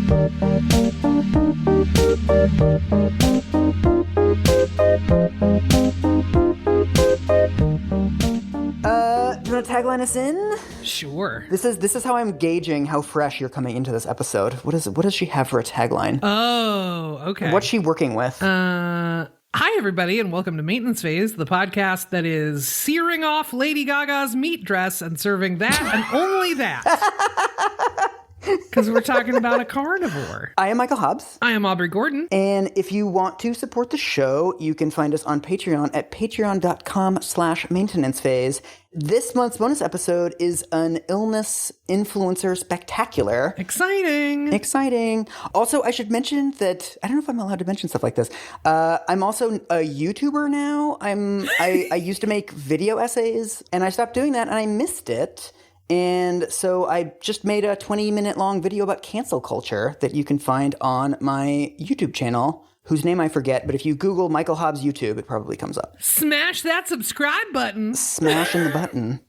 Do you want to tagline us in? Sure. This is how I'm gauging how fresh you're coming into this episode. What does she have for a tagline? Oh, okay. What's she working with? Hi, everybody, and welcome to Maintenance Phase, the podcast that is searing off Lady Gaga's meat dress and serving that and only that. Because we're talking about a carnivore. I am Michael Hobbs. I am Aubrey Gordon. And if you want to support the show, you can find us on Patreon at patreon.com/maintenancephase. This month's bonus episode is an illness influencer spectacular. Exciting. Also, I should mention that, I don't know if I'm allowed to mention stuff like this. I'm also a YouTuber now. I used to make video essays, and I stopped doing that, and I missed it. And so I just made a 20-minute long video about cancel culture that you can find on my YouTube channel, whose name I forget, but if you Google Michael Hobbs YouTube, it probably comes up. Smash that subscribe button. Smashing the button.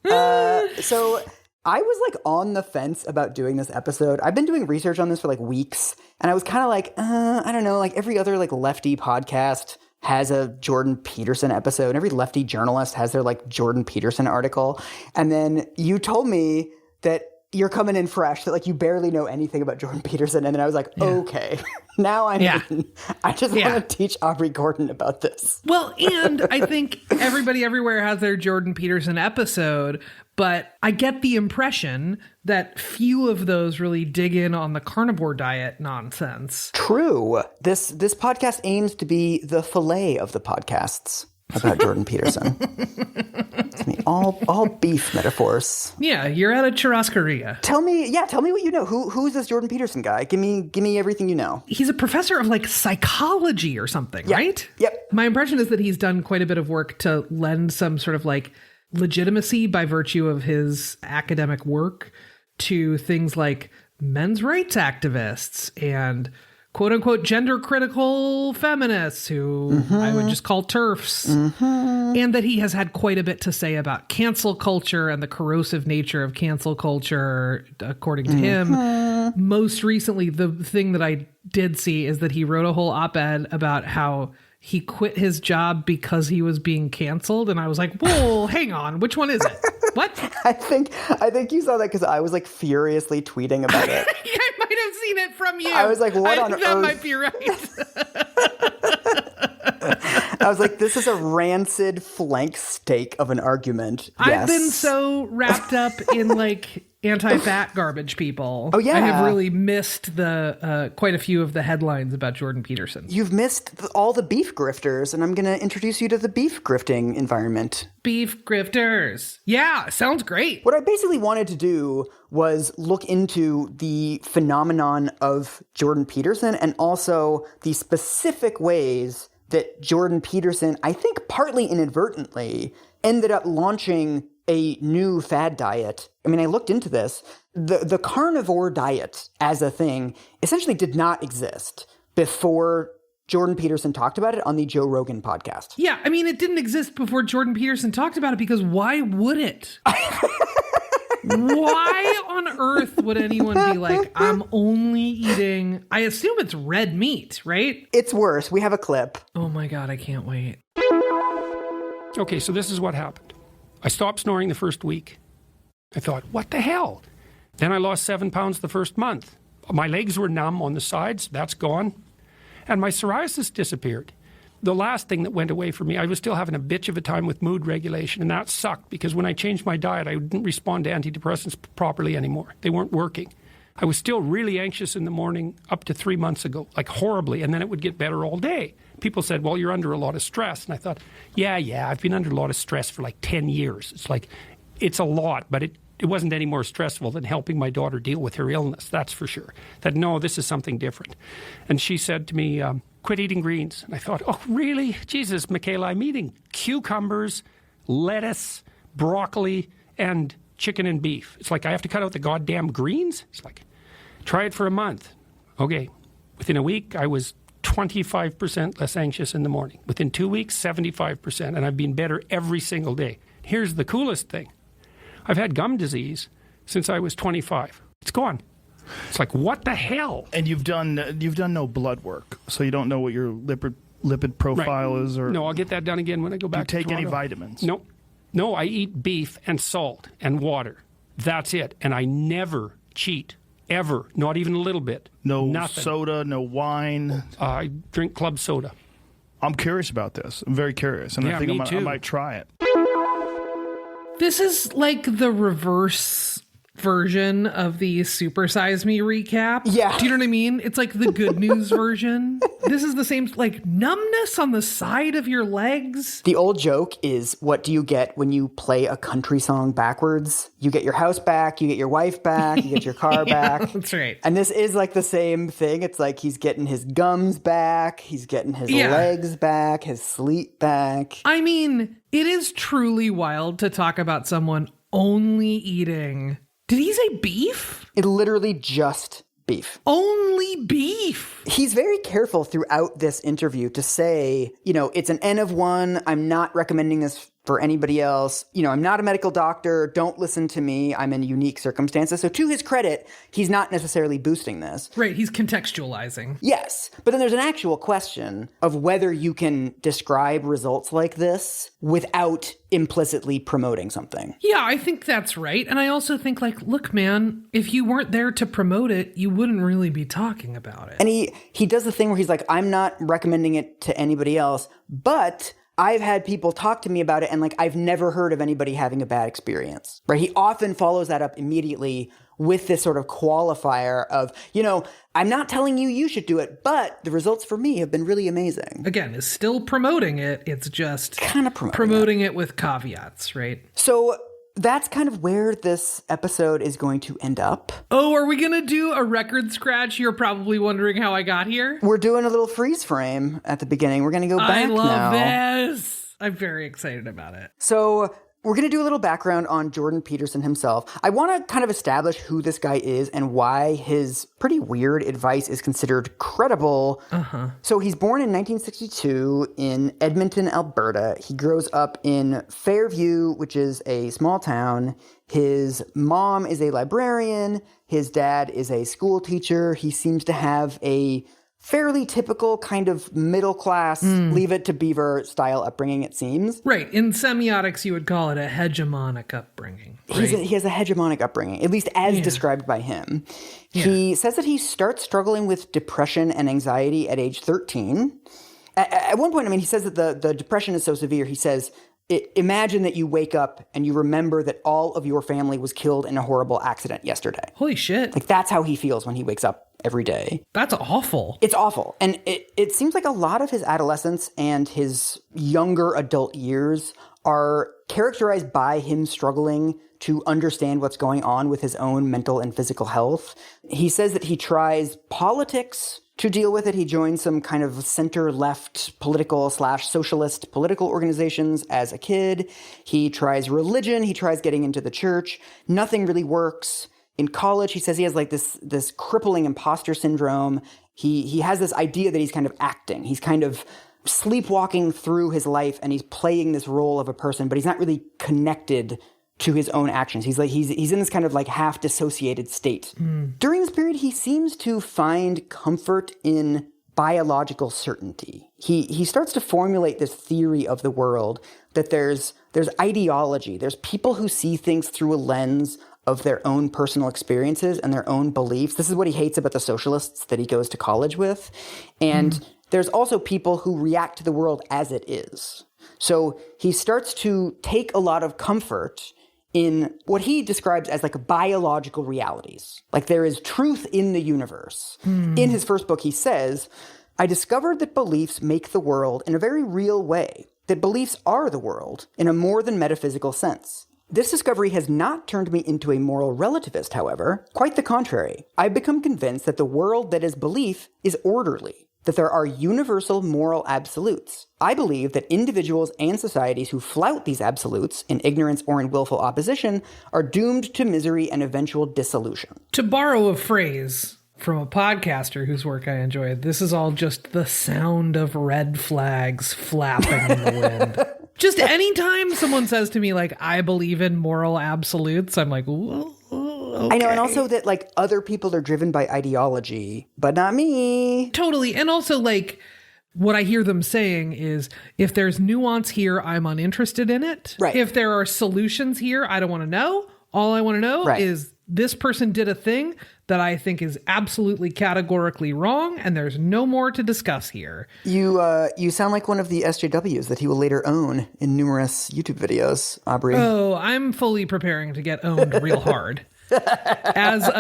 So I was like on the fence about doing this episode. I've been doing research on this for like weeks, and I was kind of like, I don't know, like every other like lefty podcast has a Jordan Peterson episode. And every lefty journalist has their like Jordan Peterson article. And then you told me that you're coming in fresh, that like you barely know anything about Jordan Peterson. And then I was like, okay, now I'm in. I just want to teach Aubrey Gordon about this. Well, and I think everybody everywhere has their Jordan Peterson episode, but I get the impression that few of those really dig in on the carnivore diet nonsense. True. This podcast aims to be the fillet of the podcasts about Jordan Peterson. all beef metaphors. Yeah, you're at a churrascaria. Tell me what you know. Who's this Jordan Peterson guy? Give me everything you know. He's a professor of like psychology or something, right? Yep. My impression is that he's done quite a bit of work to lend some sort of like legitimacy by virtue of his academic work to things like men's rights activists and quote unquote gender critical feminists who I would just call TERFs. And that he has had quite a bit to say about cancel culture and the corrosive nature of cancel culture, according to him. Most recently, the thing that I did see is that he wrote a whole op-ed about how he quit his job because he was being canceled. And I was like, whoa, hang on. Which one is it? What? I think you saw that because I was like furiously tweeting about it. I might have seen it from you. I was like, what on earth? That might be right. I was like, this is a rancid flank steak of an argument. I've been so wrapped up in like anti-fat garbage people. Oh, yeah. I have really missed the quite a few of the headlines about Jordan Peterson. You've missed all the beef grifters, and I'm going to introduce you to the beef grifting environment. Beef grifters. Yeah, sounds great. What I basically wanted to do was look into the phenomenon of Jordan Peterson and also the specific ways that Jordan Peterson, I think partly inadvertently, ended up launching a new fad diet. I mean, I looked into this. The carnivore diet as a thing essentially did not exist before Jordan Peterson talked about it on the Joe Rogan podcast. Yeah, I mean, it didn't exist before Jordan Peterson talked about it because why would it? Why on earth would anyone be like, I'm only eating, I assume it's red meat, right? It's worse. We have a clip. Oh my God, I can't wait. Okay, so this is what happened. I stopped snoring the first week. I thought, what the hell? Then I lost 7 pounds the first month. My legs were numb on the sides. That's gone. And my psoriasis disappeared. The last thing that went away for me, I was still having a bitch of a time with mood regulation, and that sucked because when I changed my diet, I didn't respond to antidepressants properly anymore. They weren't working. I was still really anxious in the morning up to 3 months ago, like horribly, and then it would get better all day. People said, well, you're under a lot of stress. And I thought, yeah, I've been under a lot of stress for like 10 years. It's like, it's a lot, but it wasn't any more stressful than helping my daughter deal with her illness, that's for sure. That, no, this is something different. And she said to me, quit eating greens. And I thought, oh, really? Jesus, Michaela, I'm eating cucumbers, lettuce, broccoli, and chicken and beef. It's like I have to cut out the goddamn greens? It's like, try it for a month. Okay. Within a week, I was 25% less anxious in the morning. Within 2 weeks, 75%. And I've been better every single day. Here's the coolest thing. I've had gum disease since I was 25. It's gone. It's like, what the hell? And you've done no blood work, so you don't know what your lipid profile is, or no, I'll get that done again when I go back. Do you take to any Toronto. vitamins? No, I eat beef and salt and water. That's it, and I never cheat ever, not even a little bit. Nothing. Soda, no wine. I drink club soda. I'm curious about this. I'm very curious, and I think I might try it. This is like the reverse version of the Super Size Me recap. Yeah. Do you know what I mean? It's like the good news version. This is the same, like, numbness on the side of your legs. The old joke is, what do you get when you play a country song backwards? You get your house back, you get your wife back, you get your car back. That's right. And this is like the same thing. It's like he's getting his gums back, he's getting his legs back, his sleep back. I mean, it is truly wild to talk about someone only eating... Did he say beef? It literally just beef. Only beef. He's very careful throughout this interview to say, it's an N of 1. I'm not recommending this for anybody else. I'm not a medical doctor. Don't listen to me. I'm in unique circumstances. So to his credit, he's not necessarily boosting this. Right. He's contextualizing. Yes. But then there's an actual question of whether you can describe results like this without implicitly promoting something. Yeah, I think that's right. And I also think, like, look, man, if you weren't there to promote it, you wouldn't really be talking about it. And he does the thing where he's like, I'm not recommending it to anybody else, but I've had people talk to me about it, and like, I've never heard of anybody having a bad experience, right? He often follows that up immediately with this sort of qualifier of, I'm not telling you should do it, but the results for me have been really amazing. Again, is still promoting it. It's just kind of promoting it with caveats, right? So that's kind of where this episode is going to end up. Oh, are we going to do a record scratch? You're probably wondering how I got here. We're doing a little freeze frame at the beginning. We're going to go back now. I love this. I'm very excited about it. So we're going to do a little background on Jordan Peterson himself. I want to kind of establish who this guy is and why his pretty weird advice is considered credible. So he's born in 1962 in Edmonton, Alberta. He grows up in Fairview, which is a small town. His mom is a librarian. His dad is a school teacher. He seems to have a fairly typical kind of middle-class, Leave It to Beaver style upbringing, it seems. Right. In semiotics, you would call it a hegemonic upbringing. Right? He has a hegemonic upbringing, at least as described by him. Yeah. He says that he starts struggling with depression and anxiety at age 13. At one point, he says that the depression is so severe, he says, imagine that you wake up and you remember that all of your family was killed in a horrible accident yesterday. Holy shit. Like, that's how he feels when he wakes up every day. That's awful. It's awful. And it seems like a lot of his adolescence and his younger adult years are characterized by him struggling to understand what's going on with his own mental and physical health. He says that he tries politics to deal with it. He joins some kind of center-left political/socialist political organizations as a kid. He tries religion. He tries getting into the church. Nothing really works. In college, he says he has like this crippling imposter syndrome. He has this idea that he's kind of acting. He's kind of sleepwalking through his life, and he's playing this role of a person, but he's not really connected to his own actions. He's in this kind of like half dissociated state. During this period, he seems to find comfort in biological certainty. He starts to formulate this theory of the world that there's ideology. There's people who see things through a lens of their own personal experiences and their own beliefs. This is what he hates about the socialists that he goes to college with. And there's also people who react to the world as it is. So he starts to take a lot of comfort in what he describes as like biological realities. Like, there is truth in the universe. In his first book, he says, I discovered that beliefs make the world in a very real way, that beliefs are the world in a more than metaphysical sense. This discovery has not turned me into a moral relativist, however. Quite the contrary. I've become convinced that the world that is belief is orderly, that there are universal moral absolutes. I believe that individuals and societies who flout these absolutes in ignorance or in willful opposition are doomed to misery and eventual dissolution. To borrow a phrase from a podcaster whose work I enjoy, this is all just the sound of red flags flapping in the wind. Just anytime someone says to me, like, I believe in moral absolutes, I'm like, whoa. I know, and also that like other people are driven by ideology, but not me. Totally. And also like what I hear them saying is if there's nuance here, I'm uninterested in it. Right. If there are solutions here, I don't want to know. All I want to know is this person did a thing that I think is absolutely categorically wrong, and there's no more to discuss here. You sound like one of the SJWs that he will later own in numerous YouTube videos, Aubrey. Oh, I'm fully preparing to get owned real hard. As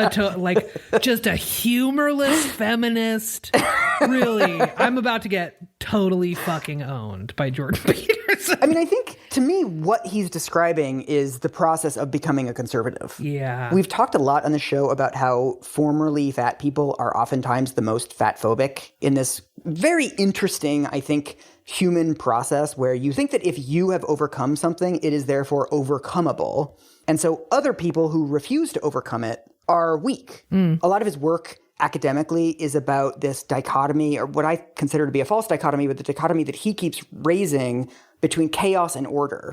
just a humorless feminist. Really, I'm about to get totally fucking owned by Jordan Peterson. I mean, I think to me, what he's describing is the process of becoming a conservative. Yeah. We've talked a lot on the show about how formerly fat people are oftentimes the most fatphobic in this very interesting, I think, human process where you think that if you have overcome something, it is therefore overcomeable. And so other people who refuse to overcome it are weak. A lot of his work academically is about this dichotomy, or what I consider to be a false dichotomy, but the dichotomy that he keeps raising between chaos and order.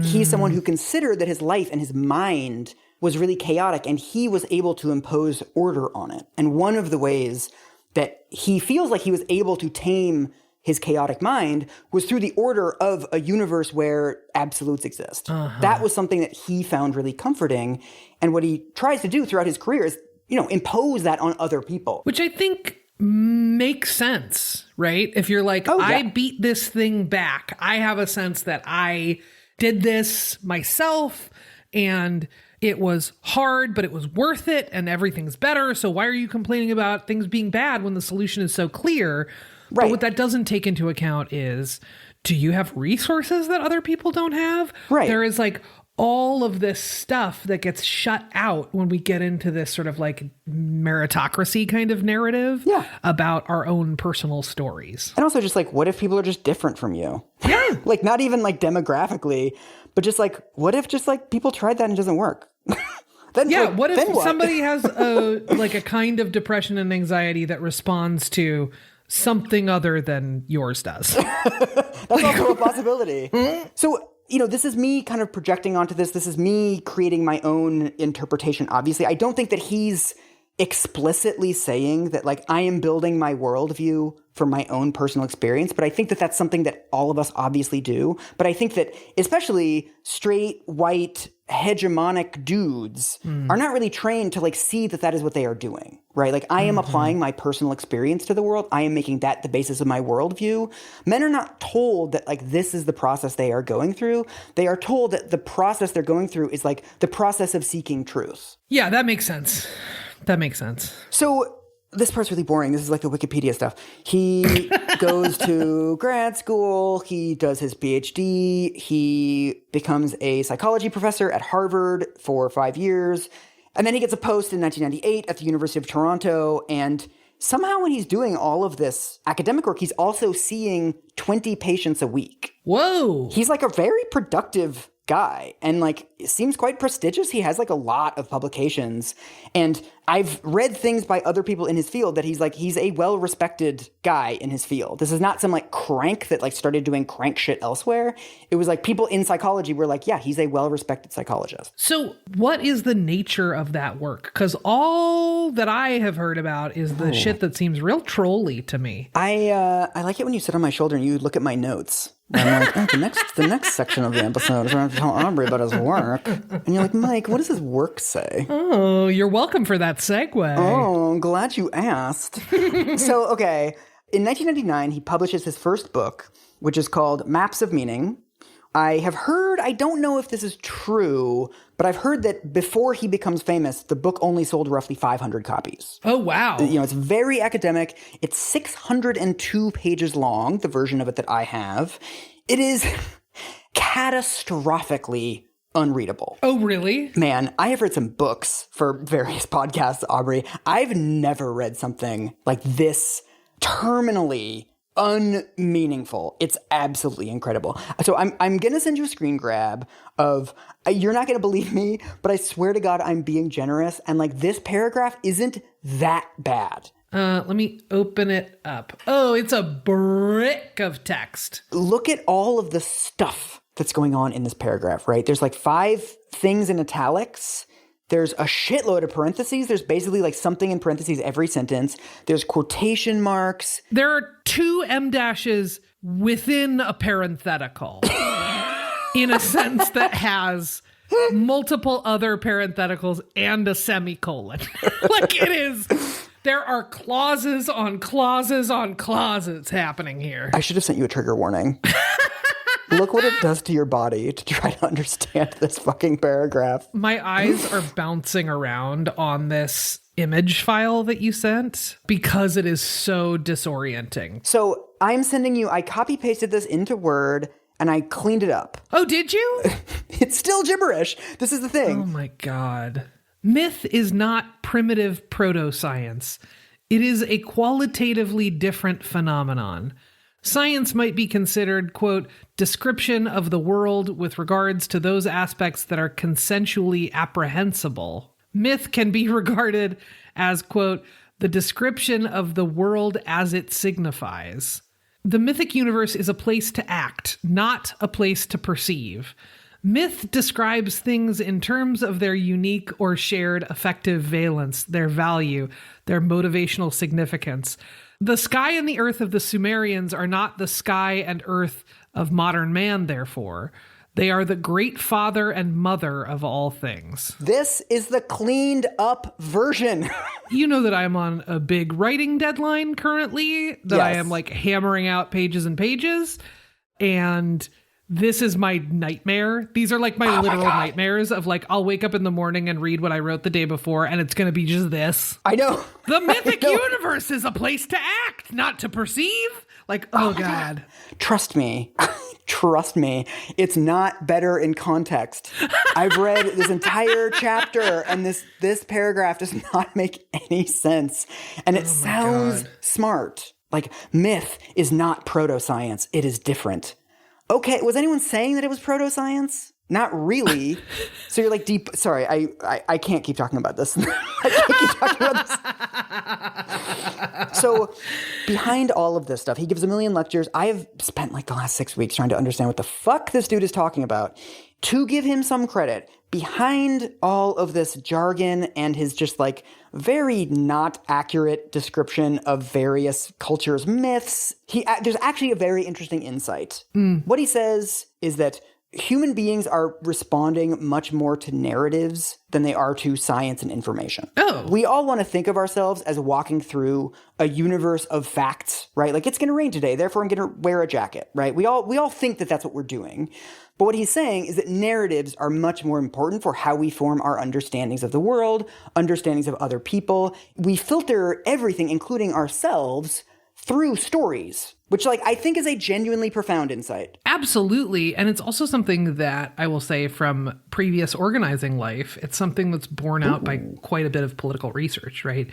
He's someone who considered that his life and his mind was really chaotic, and he was able to impose order on it. And one of the ways that he feels like he was able to tame his chaotic mind was through the order of a universe where absolutes exist. That was something that he found really comforting. And what he tries to do throughout his career is, impose that on other people. Which I think makes sense, right? If you're like, I beat this thing back. I have a sense that I did this myself and it was hard, but it was worth it and everything's better. So why are you complaining about things being bad when the solution is so clear? Right. But what that doesn't take into account is, do you have resources that other people don't have? Right. There is like all of this stuff that gets shut out when we get into this sort of like meritocracy kind of narrative about our own personal stories. And also just like, what if people are just different from you? Yeah. Like not even like demographically, but just like, what if just like people tried that and it doesn't work? What if somebody has a kind of depression and anxiety that responds to something other than yours does? That's also a possibility. So, this is me kind of projecting onto this. This is me creating my own interpretation. Obviously, I don't think that he's explicitly saying that like I am building my worldview from my own personal experience, but I think that that's something that all of us obviously do. But I think that especially straight, white, hegemonic dudes are not really trained to like see that that is what they are doing, right? Like I am applying my personal experience to the world. I am making that the basis of my worldview. Men are not told that like this is the process they are going through. They are told that the process they're going through is like the process of seeking truth. Yeah, that makes sense. That makes sense. So this part's really boring. This is like the Wikipedia stuff. He goes to grad school. He does his PhD. He becomes a psychology professor at Harvard for 5 years. And then he gets a post in 1998 at the University of Toronto. And somehow when he's doing all of this academic work, he's also seeing 20 patients a week. Whoa. He's like a very productive guy and like it seems quite prestigious. He has like a lot of publications, and I've read things by other people in his field that he's a well-respected guy in his field. This is not some like crank that like started doing crank shit elsewhere. It was like people in psychology were like, yeah, he's a well-respected psychologist. So what is the nature of that work? Because all that I have heard about is the shit that seems real trolly to me. I like it when you sit on my shoulder and you look at my notes. And I'm like, the next section of the episode is where I have to tell Aubrey about his work. And you're like, Mike, what does his work say? Oh, you're welcome for that segue. Oh, I'm glad you asked. So, okay. In 1999, he publishes his first book, which is called Maps of Meaning. I have heard, I don't know if this is true, but I've heard that before he becomes famous, the book only sold roughly 500 copies. Oh, wow. It's very academic. It's 602 pages long, the version of it that I have. It is catastrophically unreadable. Oh, really? Man, I have read some books for various podcasts, Aubrey. I've never read something like this terminally unmeaningful. It's absolutely incredible. So I'm going to send you a screen grab of, you're not going to believe me, but I swear to God, I'm being generous. And like this paragraph isn't that bad. Let me open it up. Oh, it's a brick of text. Look at all of the stuff that's going on in this paragraph, right? There's like 5 things in italics. There's a shitload of parentheses. There's basically like something in parentheses every sentence. There's quotation marks. There are 2 M dashes within a parenthetical in a sentence that has multiple other parentheticals and a semicolon. Like it is, there are clauses on clauses on clauses happening here. I should have sent you a trigger warning. Look what it does to your body to try to understand this fucking paragraph. My eyes are bouncing around on this image file that you sent because it is so disorienting. So I'm sending you, I copy pasted this into Word and I cleaned it up. Oh, did you? It's still gibberish. This is the thing. Oh my God. Myth is not primitive proto-science. It is a qualitatively different phenomenon. Science might be considered, quote, description of the world with regards to those aspects that are consensually apprehensible. Myth can be regarded as, quote, the description of the world as it signifies. The mythic universe is a place to act, not a place to perceive. Myth describes things in terms of their unique or shared affective valence, their value, their motivational significance. The sky and the earth of the Sumerians are not the sky and earth of modern man, therefore. They are the great father and mother of all things. This is the cleaned up version. You know that I'm on a big writing deadline currently, that I am like hammering out pages and pages. And this is my nightmare. These are like my literal nightmares of like, I'll wake up in the morning and read what I wrote the day before, and it's going to be just this. I know. The mythic universe is a place to act, not to perceive. Like, oh God. Trust me. Trust me. It's not better in context. I've read this entire chapter, and this paragraph does not make any sense. And it sounds smart. Like, myth is not proto-science. It is different. Okay, was anyone saying that it was proto-science? Not really. So you're like deep. Sorry, I can't keep talking about this. I can't keep talking about this. So behind all of this stuff, he gives a million lectures. I have spent like the last 6 weeks trying to understand what the fuck this dude is talking about. To give him some credit, behind all of this jargon and his just like very not accurate description of various cultures' myths, there's actually a very interesting insight. What he says is that human beings are responding much more to narratives than they are to science and information. Oh. We all want to think of ourselves as walking through a universe of facts, right? Like, it's going to rain today, therefore I'm going to wear a jacket, right? We all think that that's what we're doing. But what he's saying is that narratives are much more important for how we form our understandings of the world, understandings of other people. We filter everything, including ourselves, through stories, which like I think is a genuinely profound insight. Absolutely. And it's also something that I will say from previous organizing life, it's something that's borne out by quite a bit of political research, right?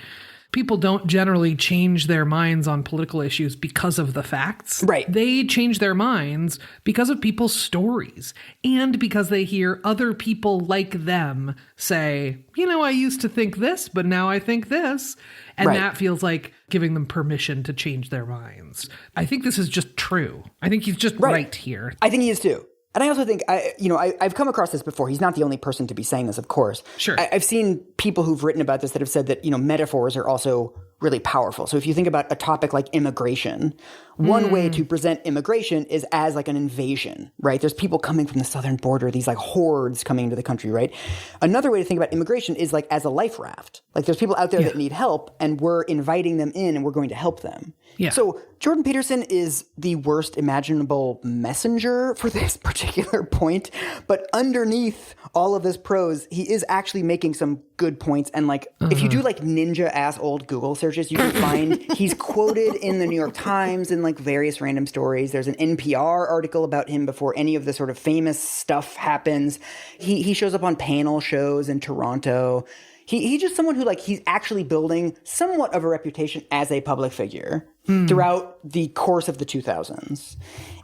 People don't generally change their minds on political issues because of the facts. Right. They change their minds because of people's stories and because they hear other people like them say, you know, I used to think this, but now I think this. And that feels like giving them permission to change their minds. I think this is just true. I think he's just right here. I think he is too. And I also think, I've come across this before. He's not the only person to be saying this, of course. Sure. I've seen people who've written about this that have said that, metaphors are also really powerful. So if you think about a topic like immigration, one way to present immigration is as like an invasion, right? There's people coming from the southern border, these like hordes coming into the country, right? Another way to think about immigration is like as a life raft. Like there's people out there that need help and we're inviting them in and we're going to help them. Yeah. So Jordan Peterson is the worst imaginable messenger for this particular point, but underneath all of this prose, he is actually making some good points. And like, if you do like ninja ass old Google searches, you can find he's quoted in the New York Times and like various random stories. There's an NPR article about him before any of the sort of famous stuff happens. He shows up on panel shows in Toronto. He's just someone who like he's actually building somewhat of a reputation as a public figure throughout the course of the 2000s.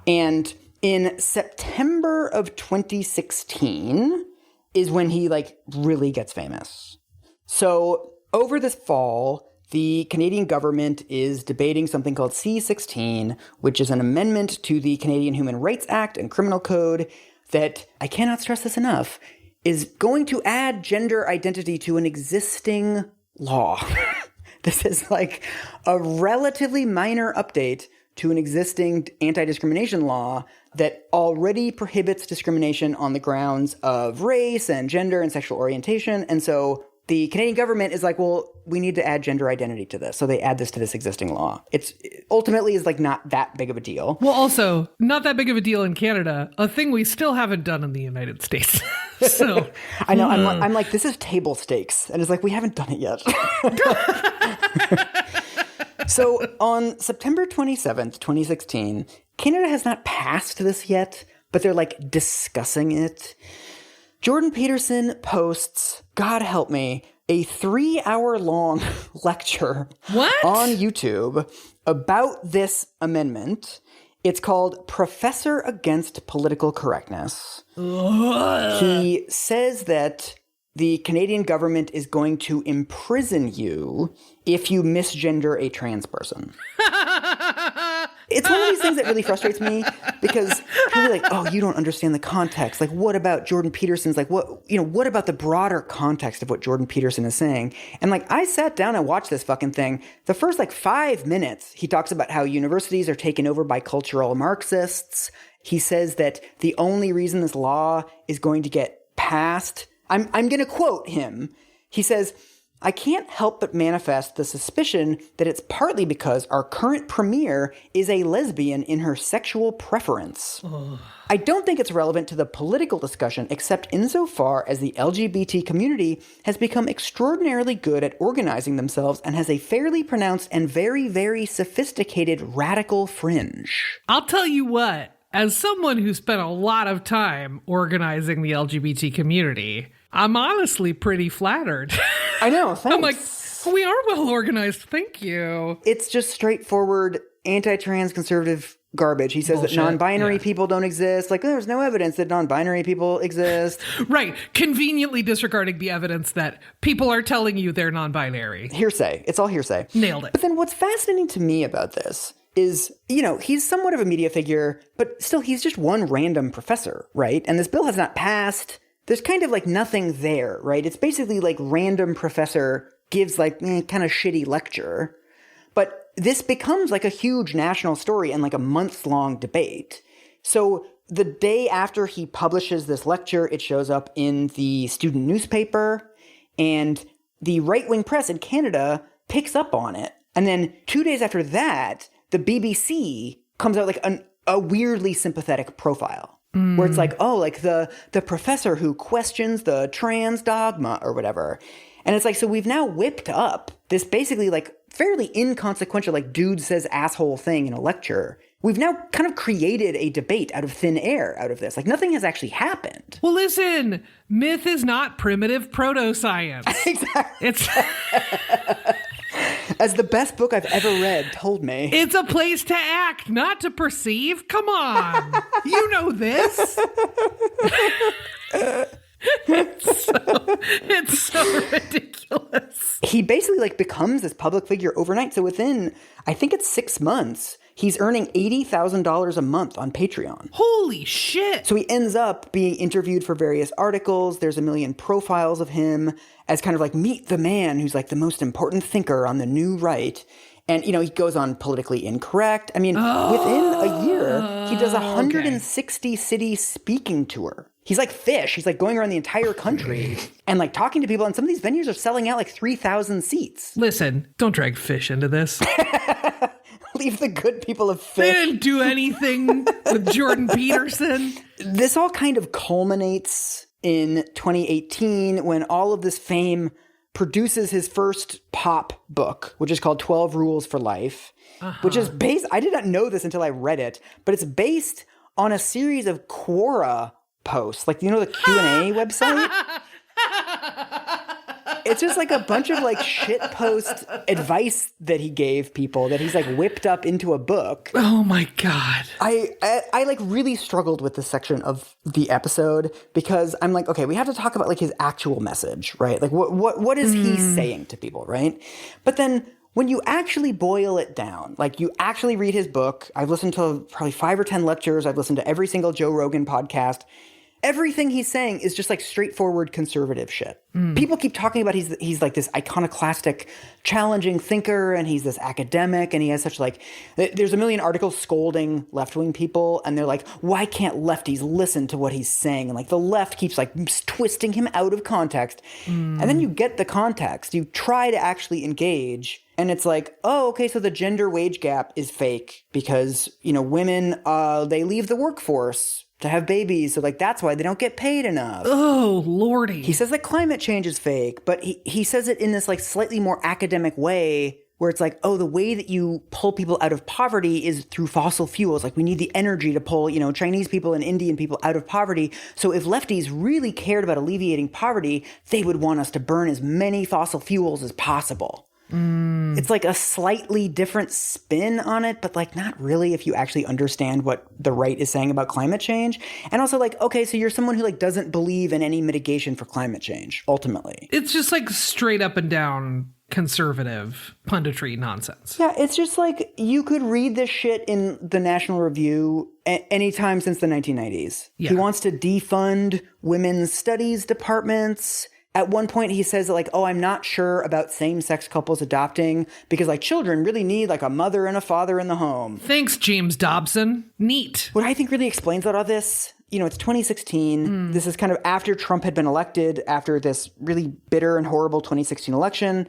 And in September of 2016 is when he like really gets famous. So over this fall, the Canadian government is debating something called C-16, which is an amendment to the Canadian Human Rights Act and Criminal Code that, I cannot stress this enough, is going to add gender identity to an existing law. This is like a relatively minor update to an existing anti-discrimination law that already prohibits discrimination on the grounds of race and gender and sexual orientation. And so the Canadian government is like, well, we need to add gender identity to this. So they add this to this existing law. It's ultimately is like not that big of a deal. Well, also not that big of a deal in Canada, a thing we still haven't done in the United States. So I know. I'm like, this is table stakes. And it's like, we haven't done it yet. So on September 27th, 2016, Canada has not passed this yet, but they're like discussing it. Jordan Peterson posts, God help me, a 3-hour-long lecture on YouTube about this amendment. It's called Professor Against Political Correctness. He says that the Canadian government is going to imprison you if you misgender a trans person. It's one of these things that really frustrates me because people are like, oh, you don't understand the context. Like, what about Jordan Peterson's, like, what about the broader context of what Jordan Peterson is saying? And like, I sat down and watched this fucking thing. The first like 5 minutes, he talks about how universities are taken over by cultural Marxists. He says that the only reason this law is going to get passed, I'm going to quote him. He says, I can't help but manifest the suspicion that it's partly because our current premier is a lesbian in her sexual preference. I don't think it's relevant to the political discussion, except insofar as the LGBT community has become extraordinarily good at organizing themselves and has a fairly pronounced and very, very sophisticated radical fringe. I'll tell you what, as someone who spent a lot of time organizing the LGBT community, I'm honestly pretty flattered. I know, thanks. I'm like, we are well organized, thank you. It's just straightforward anti-trans conservative garbage. He says that non-binary people don't exist. Like, there's no evidence that non-binary people exist. Right. Conveniently disregarding the evidence that people are telling you they're non-binary. Hearsay. It's all hearsay. Nailed it. But then what's fascinating to me about this is, he's somewhat of a media figure, but still he's just one random professor, right? And this bill has not passed. There's kind of like nothing there, right? It's basically like random professor gives like kind of shitty lecture. But this becomes like a huge national story and like a months-long debate. So the day after he publishes this lecture, it shows up in the student newspaper, and the right-wing press in Canada picks up on it. And then 2 days after that, the BBC comes out like a weirdly sympathetic profile. Where it's like, oh, like the professor who questions the trans dogma or whatever. And it's like, so we've now whipped up this basically like fairly inconsequential, like dude says asshole thing in a lecture. We've now kind of created a debate out of thin air out of this. Like nothing has actually happened. Well, listen, myth is not primitive proto-science. Exactly. It's... As the best book I've ever read told me. It's a place to act, not to perceive. Come on. You know this. It's so ridiculous. He basically like becomes this public figure overnight. So within, I think it's 6 months, he's earning $80,000 a month on Patreon. Holy shit. So he ends up being interviewed for various articles. There's a million profiles of him as kind of like meet the man who's like the most important thinker on the new right. And, he goes on Politically Incorrect. I mean, within a year, he does a 160 city speaking tour. He's like Fish. He's like going around the entire country and like talking to people. And some of these venues are selling out like 3,000 seats. Listen, don't drag Fish into this. Leave the good people of Fish. They didn't do anything with Jordan Peterson. This all kind of culminates in 2018 when all of this fame produces his first pop book, which is called 12 Rules for Life, which is based, I did not know this until I read it, but it's based on a series of Quora posts, like, the Q&A website? It's just like a bunch of like shit post advice that he gave people that he's like whipped up into a book. Oh my God. I like really struggled with this section of the episode because I'm like, okay, we have to talk about like his actual message, right? Like what is he saying to people, right? But then when you actually boil it down, like you actually read his book, I've listened to probably 5 or 10 lectures, I've listened to every single Joe Rogan podcast. everything he's saying is just like straightforward conservative shit. People keep talking about he's like this iconoclastic, challenging thinker, and he's this academic, and he has such like, there's a million articles scolding left-wing people, and they're like, why can't lefties listen to what he's saying? And like the left keeps like twisting him out of context. And then you get the context, you try to actually engage, and it's like, oh, okay, so the gender wage gap is fake because, you know, women, they leave the workforce to have babies. So like, that's why they don't get paid enough. Oh, Lordy. He says that climate change is fake, but he says it in this like slightly more academic way where it's like, oh, the way that you pull people out of poverty is through fossil fuels. Like we need the energy to pull, you know, Chinese people and Indian people out of poverty. So if lefties really cared about alleviating poverty, they would want us to burn as many fossil fuels as possible. It's like a slightly different spin on it, but like not really if you actually understand what the right is saying about climate change. And also like, okay, so you're someone who like doesn't believe in any mitigation for climate change, ultimately. It's just like straight up and down conservative punditry nonsense. Yeah, it's just like you could read this shit in the National Review anytime since the 1990s. Yeah. He wants to defund women's studies departments. At one point, he says that, like, oh, I'm not sure about same-sex couples adopting because, like, children really need, like, a mother and a father in the home. Thanks, James Dobson. Neat. What I think really explains a lot of this, you know, it's 2016. This is kind of after Trump had been elected, after this really bitter and horrible 2016 election.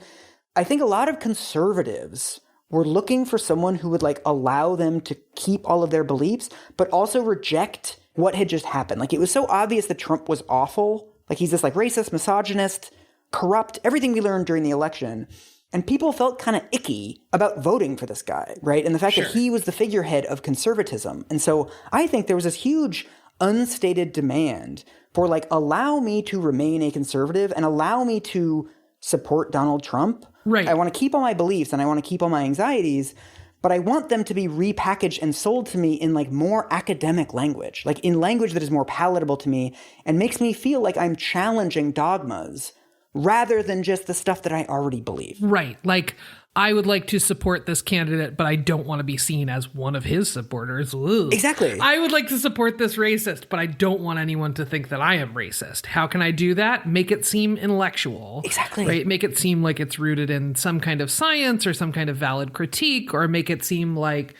I think a lot of conservatives were looking for someone who would, like, allow them to keep all of their beliefs, but also reject what had just happened. Like, it was so obvious that Trump was awful. Like, he's this, like, racist, misogynist, corrupt, everything we learned during the election. And people felt kind of icky about voting for this guy, right? And the fact that he was the figurehead of conservatism. And so I think there was this huge unstated demand for, like, allow me to remain a conservative and allow me to support Donald Trump. Right. I want to keep all my beliefs and I want to keep all my anxieties, but I want them to be repackaged and sold to me in like more academic language, like in language that is more palatable to me and makes me feel like I'm challenging dogmas rather than just the stuff that I already believe. Right. Like, I would like to support this candidate, but I don't want to be seen as one of his supporters. Ugh. Exactly. I would like to support this racist, but I don't want anyone to think that I am racist. How can I do that? Make it seem intellectual. Exactly. Right? Make it seem like it's rooted in some kind of science or some kind of valid critique, or make it seem like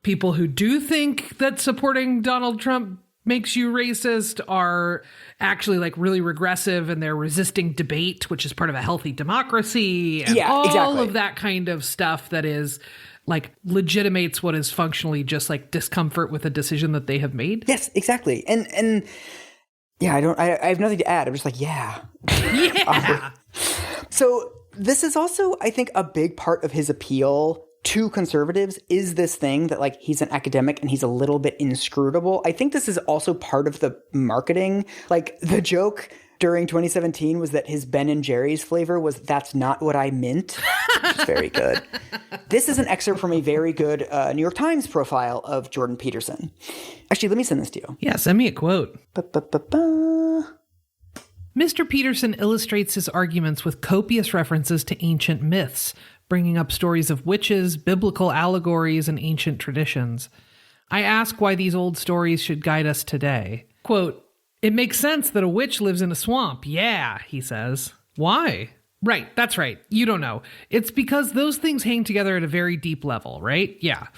people who do think that supporting Donald Trump makes you racist are actually like really regressive and they're resisting debate, which is part of a healthy democracy. And all of that kind of stuff that is like legitimates what is functionally just like discomfort with a decision that they have made. Yes, exactly. And yeah, I have nothing to add. I'm just like, yeah. Yeah. So this is also, I think, a big part of his appeal to conservatives is this thing that like he's an academic and he's a little bit inscrutable. I think this is also part of the marketing. Like the joke during 2017 was that his Ben & Jerry's flavor was "that's not what I meant," which is very good. This is an excerpt from a very good New York Times profile of Jordan Peterson. Actually, let me send this to you. Yeah, send me a quote. Ba-ba-ba-ba. Mr. Peterson illustrates his arguments with copious references to ancient myths, bringing up stories of witches, biblical allegories, and ancient traditions. I ask why these old stories should guide us today. Quote, "It makes sense that a witch lives in a swamp. Yeah," he says. Why? Right, that's right. You don't know. It's because those things hang together at a very deep level, right? Yeah.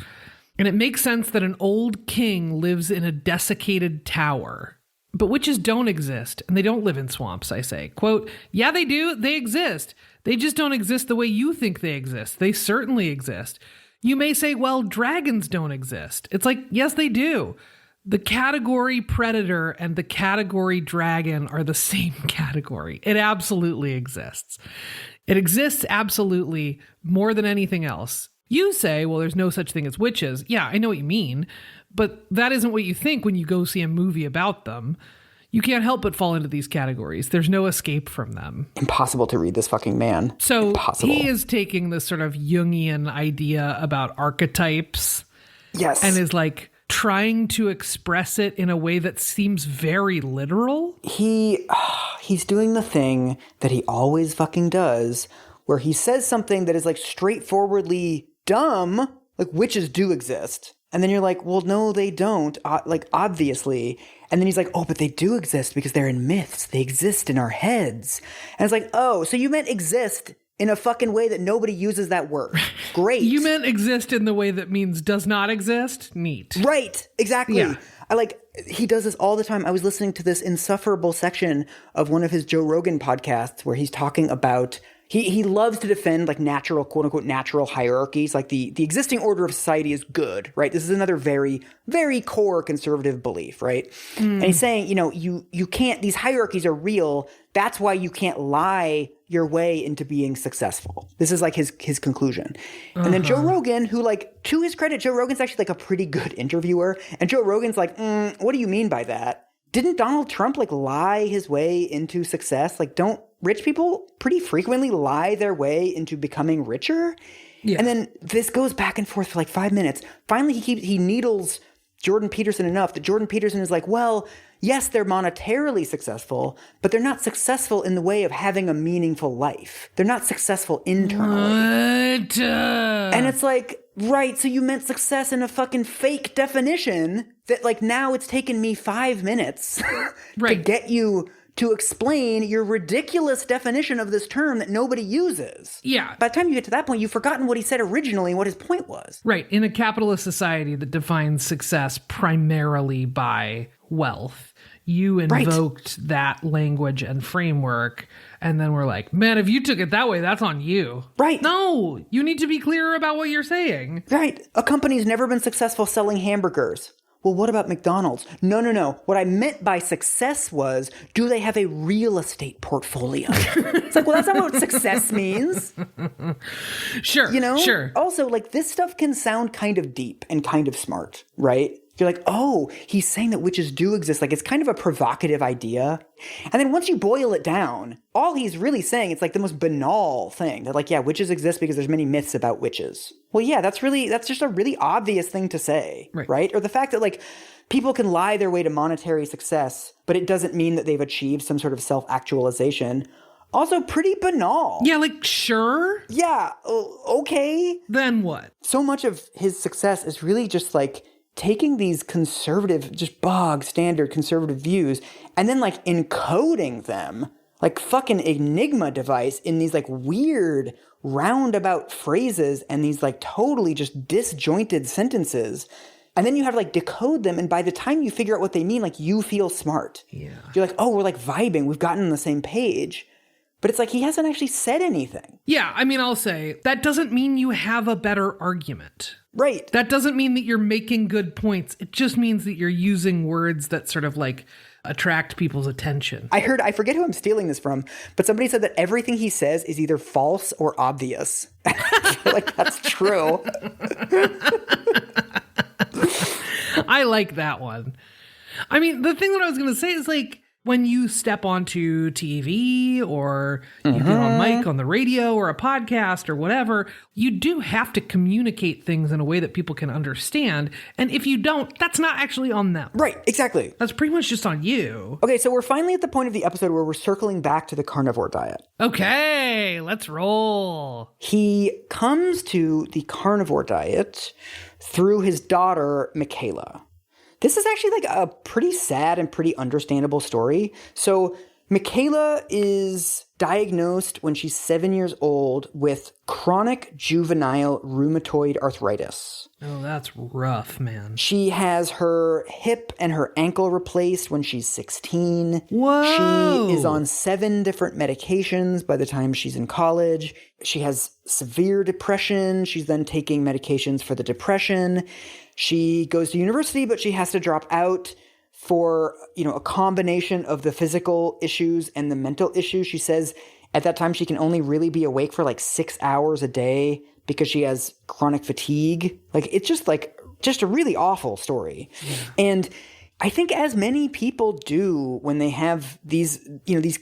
And it makes sense that an old king lives in a desiccated tower. But witches don't exist, and they don't live in swamps, I say. Quote, "Yeah, they do. They exist. They just don't exist the way you think they exist. They certainly exist. You may say, well, dragons don't exist. It's like, yes, they do. The category predator and the category dragon are the same category. It absolutely exists. It exists absolutely more than anything else. You say, well, there's no such thing as witches. Yeah, I know what you mean. But that isn't what you think when you go see a movie about them. You can't help but fall into these categories. There's no escape from them." Impossible to read this fucking man. So Impossible. He is taking this sort of Jungian idea about archetypes. Yes. And is like trying to express it in a way that seems very literal. He's doing the thing that he always fucking does, where he says something that is like straightforwardly dumb, like witches do exist. And then you're like, well, no, they don't. Like, obviously. And then he's like, oh, but they do exist because they're in myths. They exist in our heads. And it's like, oh, so you meant exist in a fucking way that nobody uses that word. Great. You meant exist in the way that means does not exist? Neat. Right. Exactly. Yeah. He does this all the time. I was listening to this insufferable section of one of his Joe Rogan podcasts where he's talking about, he loves to defend like natural, quote unquote, natural hierarchies. Like the existing order of society is good, right? This is another very, very core conservative belief, right? And he's saying, you can't, these hierarchies are real. That's why you can't lie your way into being successful. This is like his conclusion. And then Joe Rogan, who like, to his credit, Joe Rogan's actually like a pretty good interviewer. And Joe Rogan's like, what do you mean by that? Didn't Donald Trump like lie his way into success? Like, don't rich people pretty frequently lie their way into becoming richer? Yeah. And then this goes back and forth for like 5 minutes. Finally, he needles Jordan Peterson enough that Jordan Peterson is like, well, yes, they're monetarily successful, but they're not successful in the way of having a meaningful life. They're not successful internally. What? And it's like, right, so you meant success in a fucking fake definition that like now it's taken me 5 minutes to get you to explain your ridiculous definition of this term that nobody uses. Yeah. By the time you get to that point, you've forgotten what he said originally and what his point was. Right. In a capitalist society that defines success primarily by wealth, you invoked that language and framework, and then we're like, man, if you took it that way, that's on you. Right. No, you need to be clearer about what you're saying. Right. A company's never been successful selling hamburgers. Well, what about McDonald's? No. What I meant by success was, do they have a real estate portfolio? It's like, well, that's not what success means. Sure. Sure. Also, like, this stuff can sound kind of deep and kind of smart, right? You're like, oh, he's saying that witches do exist. Like, it's kind of a provocative idea. And then once you boil it down, all he's really saying, it's like the most banal thing. That like, yeah, witches exist because there's many myths about witches. Well, yeah, that's just a really obvious thing to say, right? Or the fact that like people can lie their way to monetary success, but it doesn't mean that they've achieved some sort of self-actualization. Also pretty banal. Yeah, like, sure. Yeah, okay. Then what? So much of his success is really just like taking these conservative, just bog standard conservative views and then like encoding them like fucking Enigma device in these like weird roundabout phrases and these like totally just disjointed sentences. And then you have to like decode them. And by the time you figure out what they mean, like you feel smart. Yeah. You're like, oh, we're like vibing. We've gotten on the same page. But it's like he hasn't actually said anything. Yeah, I mean, I'll say, that doesn't mean you have a better argument. Right. That doesn't mean that you're making good points. It just means that you're using words that sort of like attract people's attention. I forget who I'm stealing this from, but somebody said that everything he says is either false or obvious. I feel like that's true. I like that one. I mean, the thing that I was going to say is like, when you step onto TV or you get on mic on the radio or a podcast or whatever, you do have to communicate things in a way that people can understand. And if you don't, that's not actually on them. Right, exactly. That's pretty much just on you. Okay, so we're finally at the point of the episode where we're circling back to the carnivore diet. Okay, let's roll. He comes to the carnivore diet through his daughter, Michaela. This is actually like a pretty sad and pretty understandable story. So Michaela is diagnosed when she's 7 years old with chronic juvenile rheumatoid arthritis. Oh, that's rough, man. She has her hip and her ankle replaced when she's 16. Whoa! She is on 7 different medications by the time she's in college. She has severe depression. She's then taking medications for the depression. She goes to university, but she has to drop out for, a combination of the physical issues and the mental issues. She says at that time she can only really be awake for like 6 hours a day because she has chronic fatigue. Like, it's just a really awful story. Yeah. And I think as many people do when they have these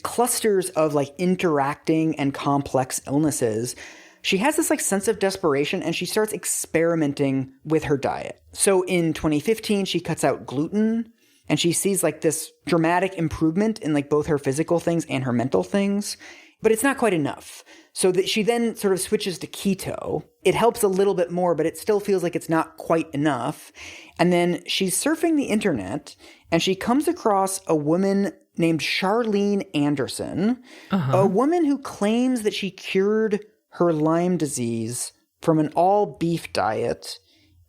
clusters of like interacting and complex illnesses, she has this like sense of desperation and she starts experimenting with her diet. So in 2015, she cuts out gluten and she sees like this dramatic improvement in like both her physical things and her mental things. but it's not quite enough. So that she then sort of switches to keto. It helps a little bit more, but it still feels like it's not quite enough. And then she's surfing the internet and she comes across a woman named Charlene Anderson, a woman who claims that she cured her Lyme disease from an all-beef diet.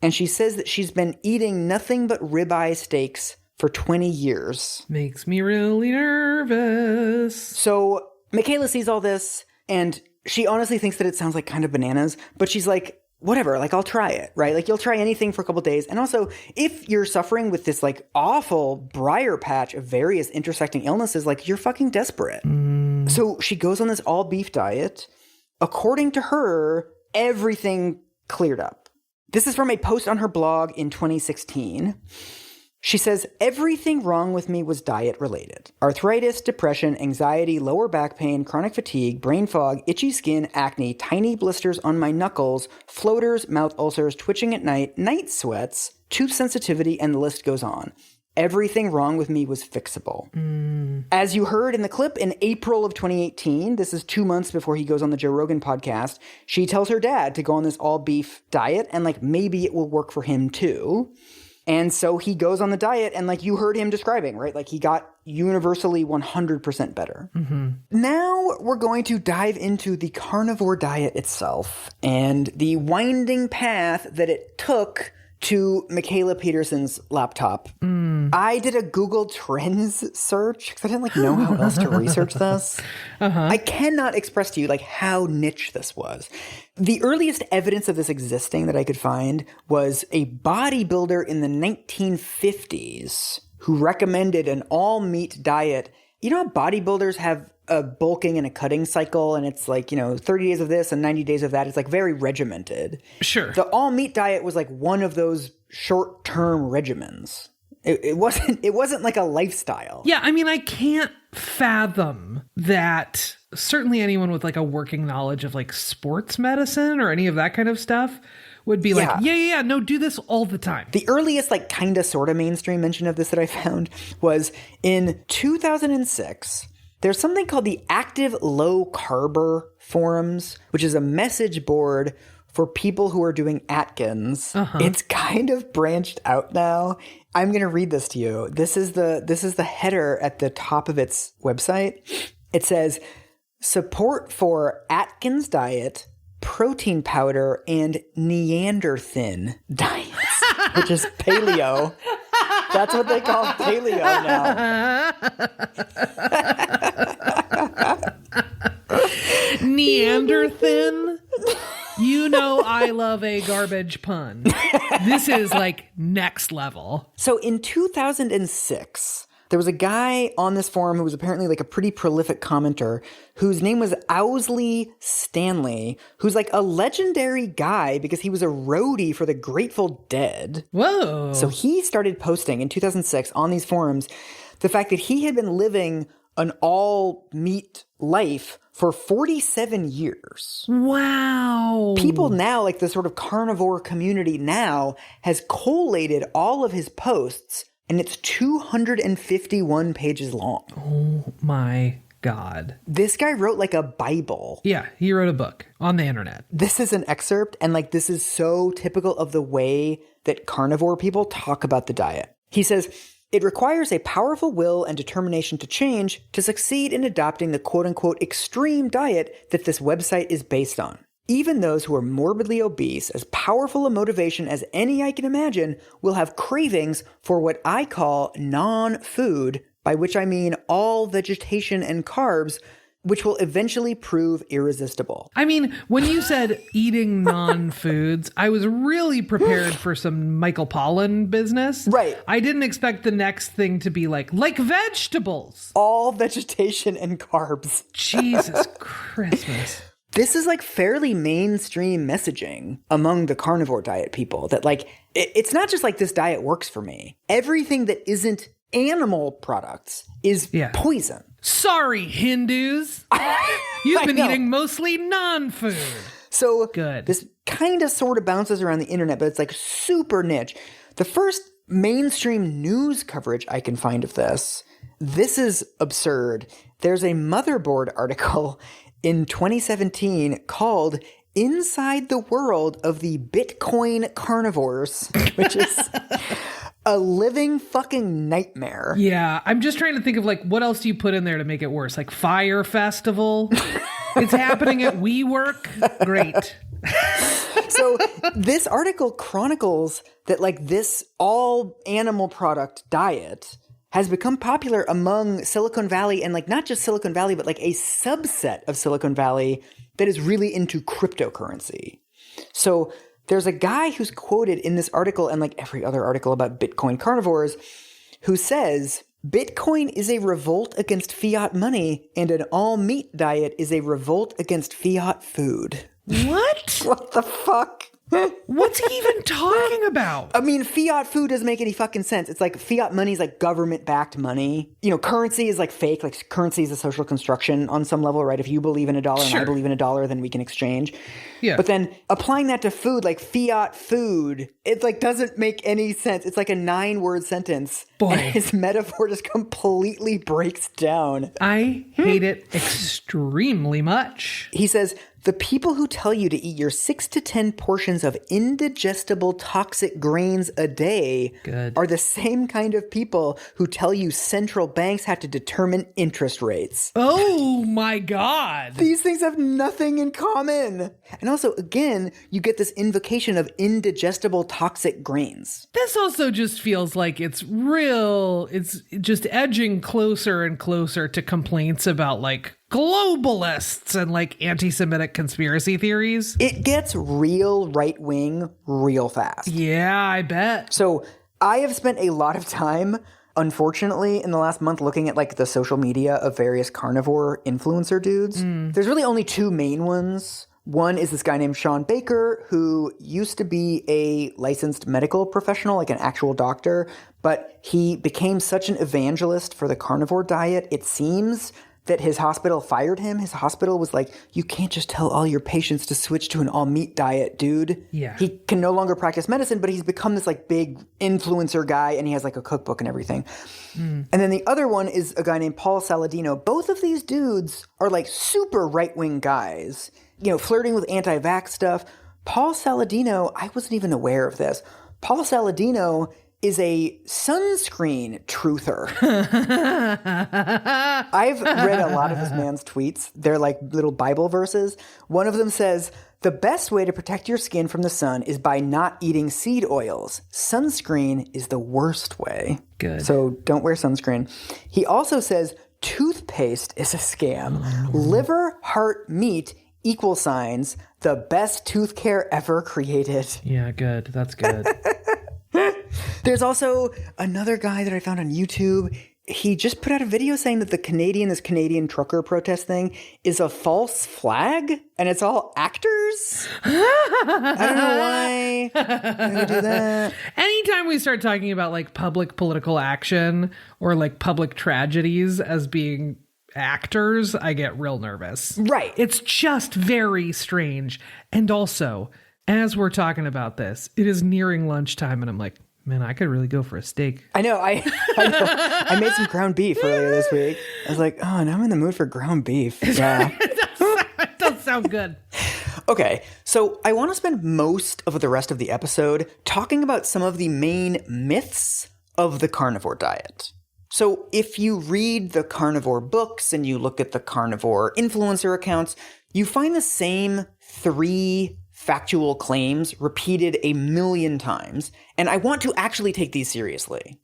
And she says that she's been eating nothing but ribeye steaks for 20 years. Makes me really nervous. So Michaela sees all this, and she honestly thinks that it sounds like kind of bananas, but she's like, whatever, like I'll try it, right? Like you'll try anything for a couple days. And also, if you're suffering with this like awful briar patch of various intersecting illnesses, like you're fucking desperate. So she goes on this all-beef diet. According to her, everything cleared up. This is from a post on her blog in 2016. She says, everything wrong with me was diet related. Arthritis, depression, anxiety, lower back pain, chronic fatigue, brain fog, itchy skin, acne, tiny blisters on my knuckles, floaters, mouth ulcers, twitching at night, night sweats, tooth sensitivity, and the list goes on. Everything wrong with me was fixable. As you heard in the clip, in April of 2018, this is 2 months before he goes on the Joe Rogan podcast, she tells her dad to go on this all-beef diet, and like maybe it will work for him too. And so he goes on the diet, and like you heard him describing, right? Like he got universally 100% better. Now we're going to dive into the carnivore diet itself and the winding path that it took to Michaela Peterson's laptop. I did a Google Trends search because I didn't like know how else to research this. I cannot express to you like how niche this was. The earliest evidence of this existing that I could find was a bodybuilder in the 1950s who recommended an all-meat diet. You know how bodybuilders have a bulking and a cutting cycle, and it's like, 30 days of this and 90 days of that. It's like very regimented. Sure. The all-meat diet was like one of those short-term regimens. It wasn't like a lifestyle. Yeah, I mean, I can't fathom that certainly anyone with like a working knowledge of like sports medicine or any of that kind of stuff would be like, yeah, no, do this all the time. The earliest like kind of sort of mainstream mention of this that I found was in 2006. There's something called the Active Low Carber Forums, which is a message board for people who are doing Atkins. It's kind of branched out now. I'm going to read this to you. This is the header at the top of its website. It says, support for Atkins diet, protein powder, and Neanderthin diets, which is paleo. That's what they call paleo now. Neanderthin? You know I love a garbage pun. This is like next level. So in 2006, there was a guy on this forum who was apparently like a pretty prolific commenter whose name was Owsley Stanley, who's like a legendary guy because he was a roadie for the Grateful Dead. Whoa. So he started posting in 2006 on these forums the fact that he had been living an all-meat life for 47 years. Wow. People now, like the sort of carnivore community now, has collated all of his posts, and it's 251 pages long. Oh my God. This guy wrote like a Bible. Yeah, he wrote a book on the internet. This is an excerpt, and like this is so typical of the way that carnivore people talk about the diet. He says, it requires a powerful will and determination to change to succeed in adopting the quote-unquote extreme diet that this website is based on. Even those who are morbidly obese, as powerful a motivation as any I can imagine, will have cravings for what I call non-food, by which I mean all vegetation and carbs, which will eventually prove irresistible. I mean, when you said eating non-foods, I was really prepared for some Michael Pollan business. Right. I didn't expect the next thing to be like vegetables. All vegetation and carbs. Jesus Christmas. This is like fairly mainstream messaging among the carnivore diet people that like, it's not just like this diet works for me. Everything that isn't animal products is poison. Sorry, Hindus. You've been eating mostly non-food. So good. This kind of sort of bounces around the internet, but it's like super niche. The first mainstream news coverage I can find of this this is absurd. There's a Motherboard article in 2017 called Inside the World of the Bitcoin Carnivores, which is a living fucking nightmare. Yeah, I'm just trying to think of like, what else do you put in there to make it worse? Like Fire Festival? It's happening at WeWork? Great. So this article chronicles that like this all animal product diet has become popular among Silicon Valley, and like not just Silicon Valley, but like a subset of Silicon Valley that is really into cryptocurrency. So there's a guy who's quoted in this article and like every other article about Bitcoin carnivores who says, Bitcoin is a revolt against fiat money, and an all-meat diet is a revolt against fiat food. What? What the fuck? What's he even talking about? I mean, fiat food doesn't make any fucking sense. It's like fiat money is like government-backed money. You know, currency is like fake. Like currency is a social construction on some level, right? If you believe in a dollar and I believe in a dollar, then we can exchange. Yeah. But then applying that to food, like fiat food, it like doesn't make any sense. It's like a 9-word sentence. Boy. And his metaphor just completely breaks down. I hate it extremely much. He says, the people who tell you to eat your 6 to 10 portions of indigestible toxic grains a day are the same kind of people who tell you central banks have to determine interest rates. Oh my God. These things have nothing in common. And also, again, you get this invocation of indigestible toxic grains. This also just feels like it's just edging closer and closer to complaints about like globalists and like anti-Semitic conspiracy theories. It gets real right-wing real fast. Yeah, I bet. So I have spent a lot of time, unfortunately, in the last month looking at like the social media of various carnivore influencer dudes. There's really only 2 main ones. One is this guy named Sean Baker, who used to be a licensed medical professional, like an actual doctor, but he became such an evangelist for the carnivore diet, it seems, that his hospital fired him. His hospital was like, you can't just tell all your patients to switch to an all-meat diet, dude. Yeah. He can no longer practice medicine, but he's become this like big influencer guy, and he has like a cookbook and everything. And then the other one is a guy named Paul Saladino. Both of these dudes are like super right-wing guys, you know, flirting with anti-vax stuff. Paul Saladino, I wasn't even aware of this. Paul Saladino is a sunscreen truther. I've read a lot of this man's tweets. They're like little Bible verses. One of them says, the best way to protect your skin from the sun is by not eating seed oils. Sunscreen is the worst way. Good. So don't wear sunscreen. He also says, toothpaste is a scam. Liver, heart, meat, equal signs, the best tooth care ever created. Yeah, good. That's good. There's also another guy that I found on YouTube. He just put out a video saying that this Canadian trucker protest thing is a false flag, and it's all actors. I don't know why they would do that. Anytime we start talking about like public political action or like public tragedies as being actors, I get real nervous. Right. It's just very strange. And also, as we're talking about this, it is nearing lunchtime, and I'm like, man, I could really go for a steak. I know. I know. I made some ground beef earlier this week. I was like, oh, now I'm in the mood for ground beef. Yeah. It does sound good. Okay, so I want to spend most of the rest of the episode talking about some of the main myths of the carnivore diet. So if you read the carnivore books and you look at the carnivore influencer accounts, you find the same 3 factual claims repeated a million times, and I want to actually take these seriously.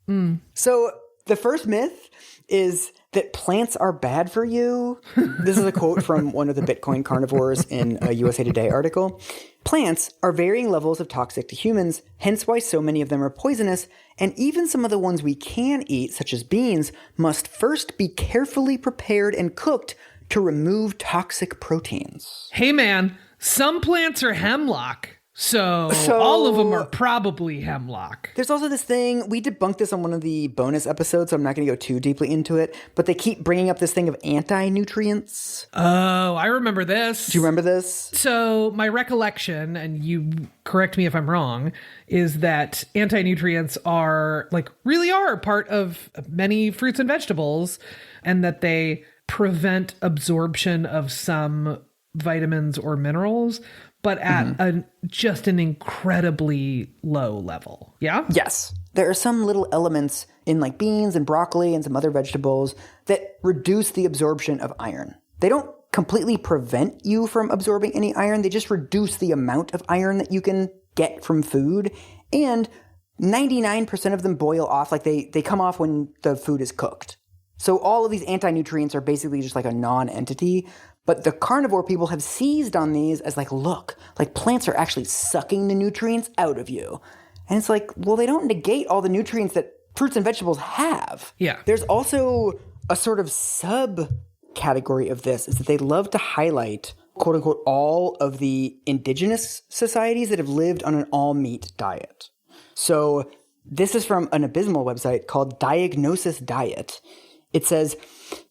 So the first myth is that plants are bad for you. This is a quote from one of the Bitcoin carnivores in a USA Today article. Plants are varying levels of toxic to humans, hence why so many of them are poisonous, and even some of the ones we can eat, such as beans, must first be carefully prepared and cooked to remove toxic proteins. Hey man, some plants are hemlock. So all of them are probably hemlock. There's also this thing, we debunked this on one of the bonus episodes, so I'm not going to go too deeply into it, but they keep bringing up this thing of anti-nutrients. Oh, I remember this. Do you remember this? So my recollection, and you correct me if I'm wrong, is that anti-nutrients are really part of many fruits and vegetables, and that they prevent absorption of some vitamins or minerals, but at just an incredibly low level. Yeah? Yes. There are some little elements in beans and broccoli and some other vegetables that reduce the absorption of iron. They don't completely prevent you from absorbing any iron. They just reduce the amount of iron that you can get from food. And 99% of them boil off, they come off when the food is cooked. So all of these anti-nutrients are basically just a non-entity. But the carnivore people have seized on these as look, plants are actually sucking the nutrients out of you. And it's well, they don't negate all the nutrients that fruits and vegetables have. Yeah. There's also a sort of subcategory of this is that they love to highlight, quote unquote, all of the indigenous societies that have lived on an all meat diet. So this is from an abysmal website called Diagnosis Diet. It says,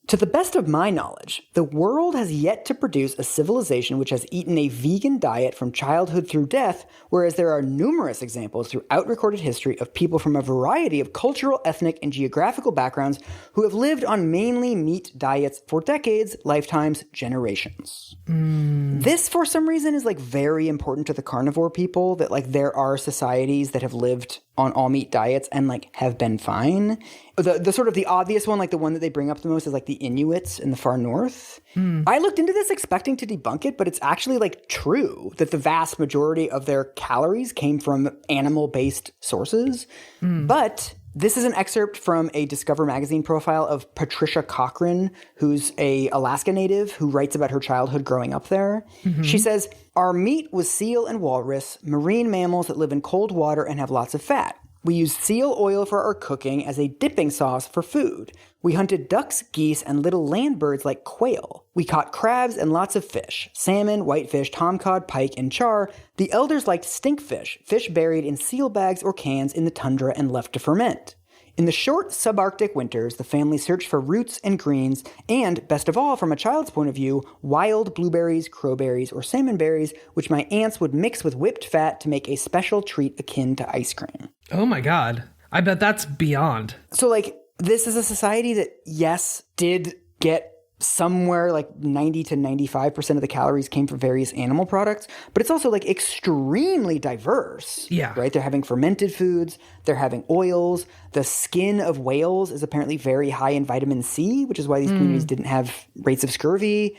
to the best of my knowledge, the world has yet to produce a civilization which has eaten a vegan diet from childhood through death, whereas there are numerous examples throughout recorded history of people from a variety of cultural, ethnic, and geographical backgrounds who have lived on mainly meat diets for decades, lifetimes, generations. This, for some reason, is very important to the carnivore people, that there are societies that have lived on all meat diets and have been fine. The sort of the obvious one, the one that they bring up the most is the Inuits in the far north. I looked into this expecting to debunk it, but it's actually true that the vast majority of their calories came from animal-based sources. But this is an excerpt from a Discover magazine profile of Patricia Cochran, who's a Alaska native who writes about her childhood growing up there. She says, our meat was seal and walrus, marine mammals that live in cold water and have lots of fat. We used seal oil for our cooking as a dipping sauce for food. We hunted ducks, geese, and little land birds like quail. We caught crabs and lots of fish, salmon, whitefish, tomcod, pike, and char. The elders liked stinkfish, fish buried in seal bags or cans in the tundra and left to ferment. In the short subarctic winters, the family searched for roots and greens, and, best of all, from a child's point of view, wild blueberries, crowberries, or salmon berries, which my aunts would mix with whipped fat to make a special treat akin to ice cream. Oh my God. I bet that's beyond. So, this is a society that, yes, did get somewhere 90 to 95% of the calories came from various animal products, but it's also extremely diverse. Yeah. Right? They're having fermented foods, they're having oils. The skin of whales is apparently very high in vitamin C, which is why these communities didn't have rates of scurvy.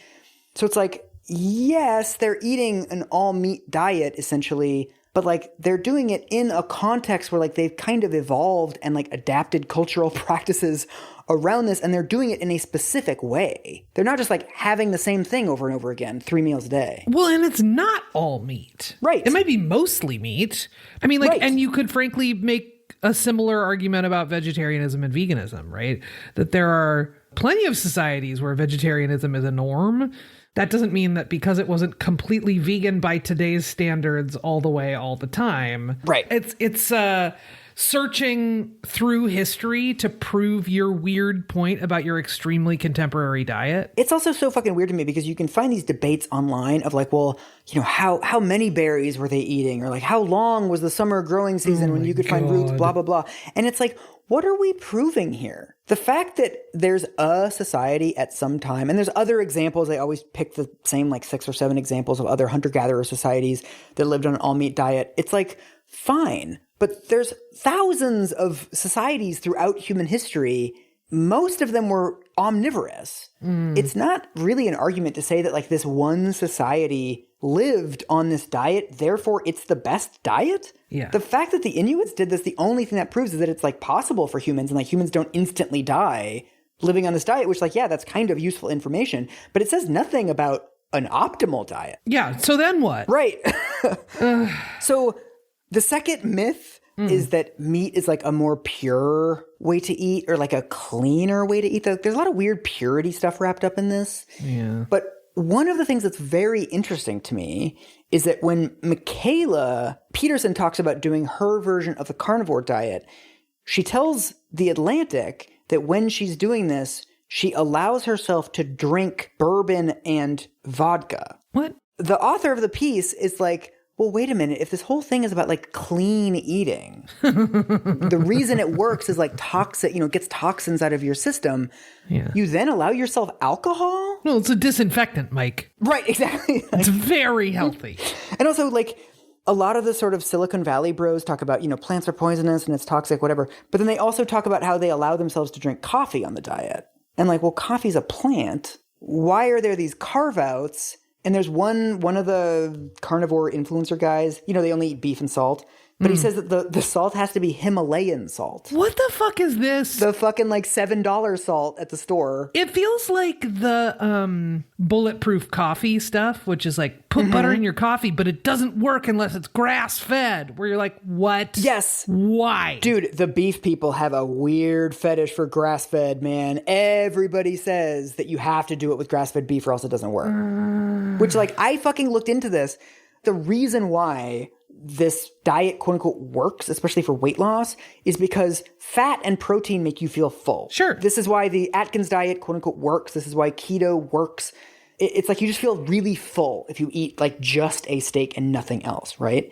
So it's yes, they're eating an all meat diet essentially, but they're doing it in a context where they've kind of evolved and adapted cultural practices around this, and they're doing it in a specific way. They're not just having the same thing over and over again, 3 meals a day. Well, and it's not all meat. Right. It might be mostly meat. I mean, right. And you could frankly make a similar argument about vegetarianism and veganism, right? That there are plenty of societies where vegetarianism is a norm. That doesn't mean that because it wasn't completely vegan by today's standards all the way, all the time. Right. It's searching through history to prove your weird point about your extremely contemporary diet. It's also so fucking weird to me because you can find these debates online of how many berries were they eating, or how long was the summer growing season when you could find roots, blah, blah, blah. And it's what are we proving here? The fact that there's a society at some time, and there's other examples, I always pick the same 6 or 7 examples of other hunter-gatherer societies that lived on an all-meat diet. It's fine. But there's thousands of societies throughout human history. Most of them were omnivorous. It's not really an argument to say that this one society lived on this diet, therefore it's the best diet. Yeah. The fact that the Inuits did this, the only thing that proves is that it's possible for humans, and humans don't instantly die living on this diet, which that's kind of useful information. But it says nothing about an optimal diet. Yeah. So then what? Right. So the second myth is that meat is a more pure way to eat, or a cleaner way to eat. There's a lot of weird purity stuff wrapped up in this. Yeah. But one of the things that's very interesting to me is that when Michaela Peterson talks about doing her version of the carnivore diet, she tells The Atlantic that when she's doing this, she allows herself to drink bourbon and vodka. What? The author of the piece is like, well, wait a minute. If this whole thing is about like clean eating, the reason it works is like toxic, gets toxins out of your system. Yeah. You then allow yourself alcohol? Well, it's a disinfectant, Mike. Right, exactly. It's very healthy. And also, like, a lot of the sort of Silicon Valley bros talk about, plants are poisonous and it's toxic, whatever. But then they also talk about how they allow themselves to drink coffee on the diet. And like, well, coffee's a plant. Why are there these carve-outs? And there's one of the carnivore influencer guys, they only eat beef and salt. But he says that the salt has to be Himalayan salt. What the fuck is this? The fucking like $7 salt at the store. It feels like the bulletproof coffee stuff, which is like put butter in your coffee, but it doesn't work unless it's grass-fed, where you're like, what? Yes. Why? Dude, the beef people have a weird fetish for grass-fed, man. Everybody says that you have to do it with grass-fed beef or else it doesn't work. Which, like, I fucking looked into this. The reason why this diet, quote unquote, works, especially for weight loss, is because fat and protein make you feel full. Sure. This is why the Atkins diet, quote unquote, works. This is why keto works. It's like you just feel really full if you eat like just a steak and nothing else, right?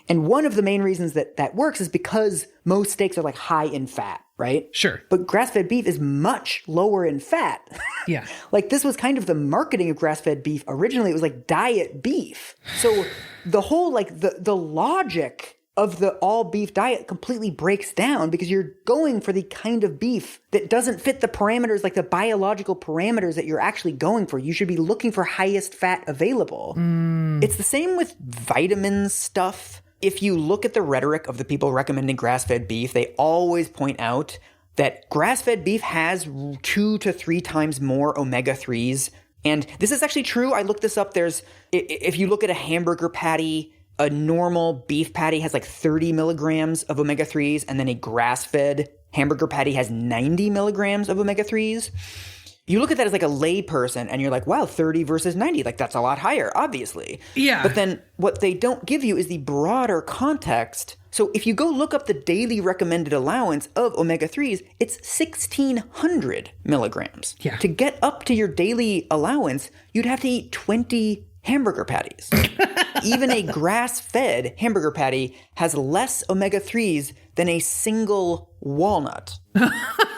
And one of the main reasons that works is because most steaks are like high in fat, right? Sure. But grass-fed beef is much lower in fat. Yeah. Like this was kind of the marketing of grass-fed beef. Originally, it was like diet beef. So the whole like the logic of the all beef diet completely breaks down because you're going for the kind of beef that doesn't fit the parameters, like the biological parameters that you're actually going for. You should be looking for highest fat available. It's the same with vitamin stuff. If you look at the rhetoric of the people recommending grass-fed beef, they always point out that grass-fed beef has 2 to 3 times more omega-3s. And this is actually true. I looked this up. If you look at a hamburger patty, a normal beef patty has like 30 milligrams of omega-3s, and then a grass-fed hamburger patty has 90 milligrams of omega-3s. You look at that as like a lay person and you're like, wow, 30 versus 90, like that's a lot higher, obviously. Yeah. But then what they don't give you is the broader context. So if you go look up the daily recommended allowance of omega-3s, it's 1,600 milligrams. Yeah. To get up to your daily allowance, you'd have to eat 20 hamburger patties. Even a grass-fed hamburger patty has less omega-3s than a single walnut.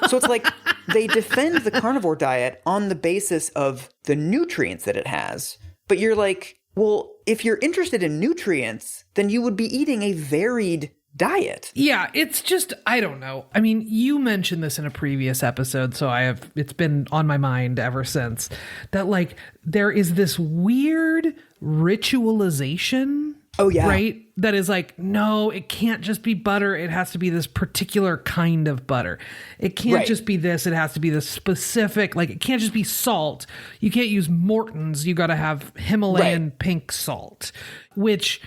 So it's like they defend the carnivore diet on the basis of the nutrients that it has. But you're like, well, if you're interested in nutrients, then you would be eating a varied diet. Yeah, it's just, I don't know. I mean, you mentioned this in a previous episode, so it's been on my mind ever since, that like there is this weird ritualization. Oh, yeah. Right? That is like, no, it can't just be butter. It has to be this particular kind of butter. It can't just be this. It has to be this specific, like it can't just be salt. You can't use Morton's. You got to have Himalayan pink salt, which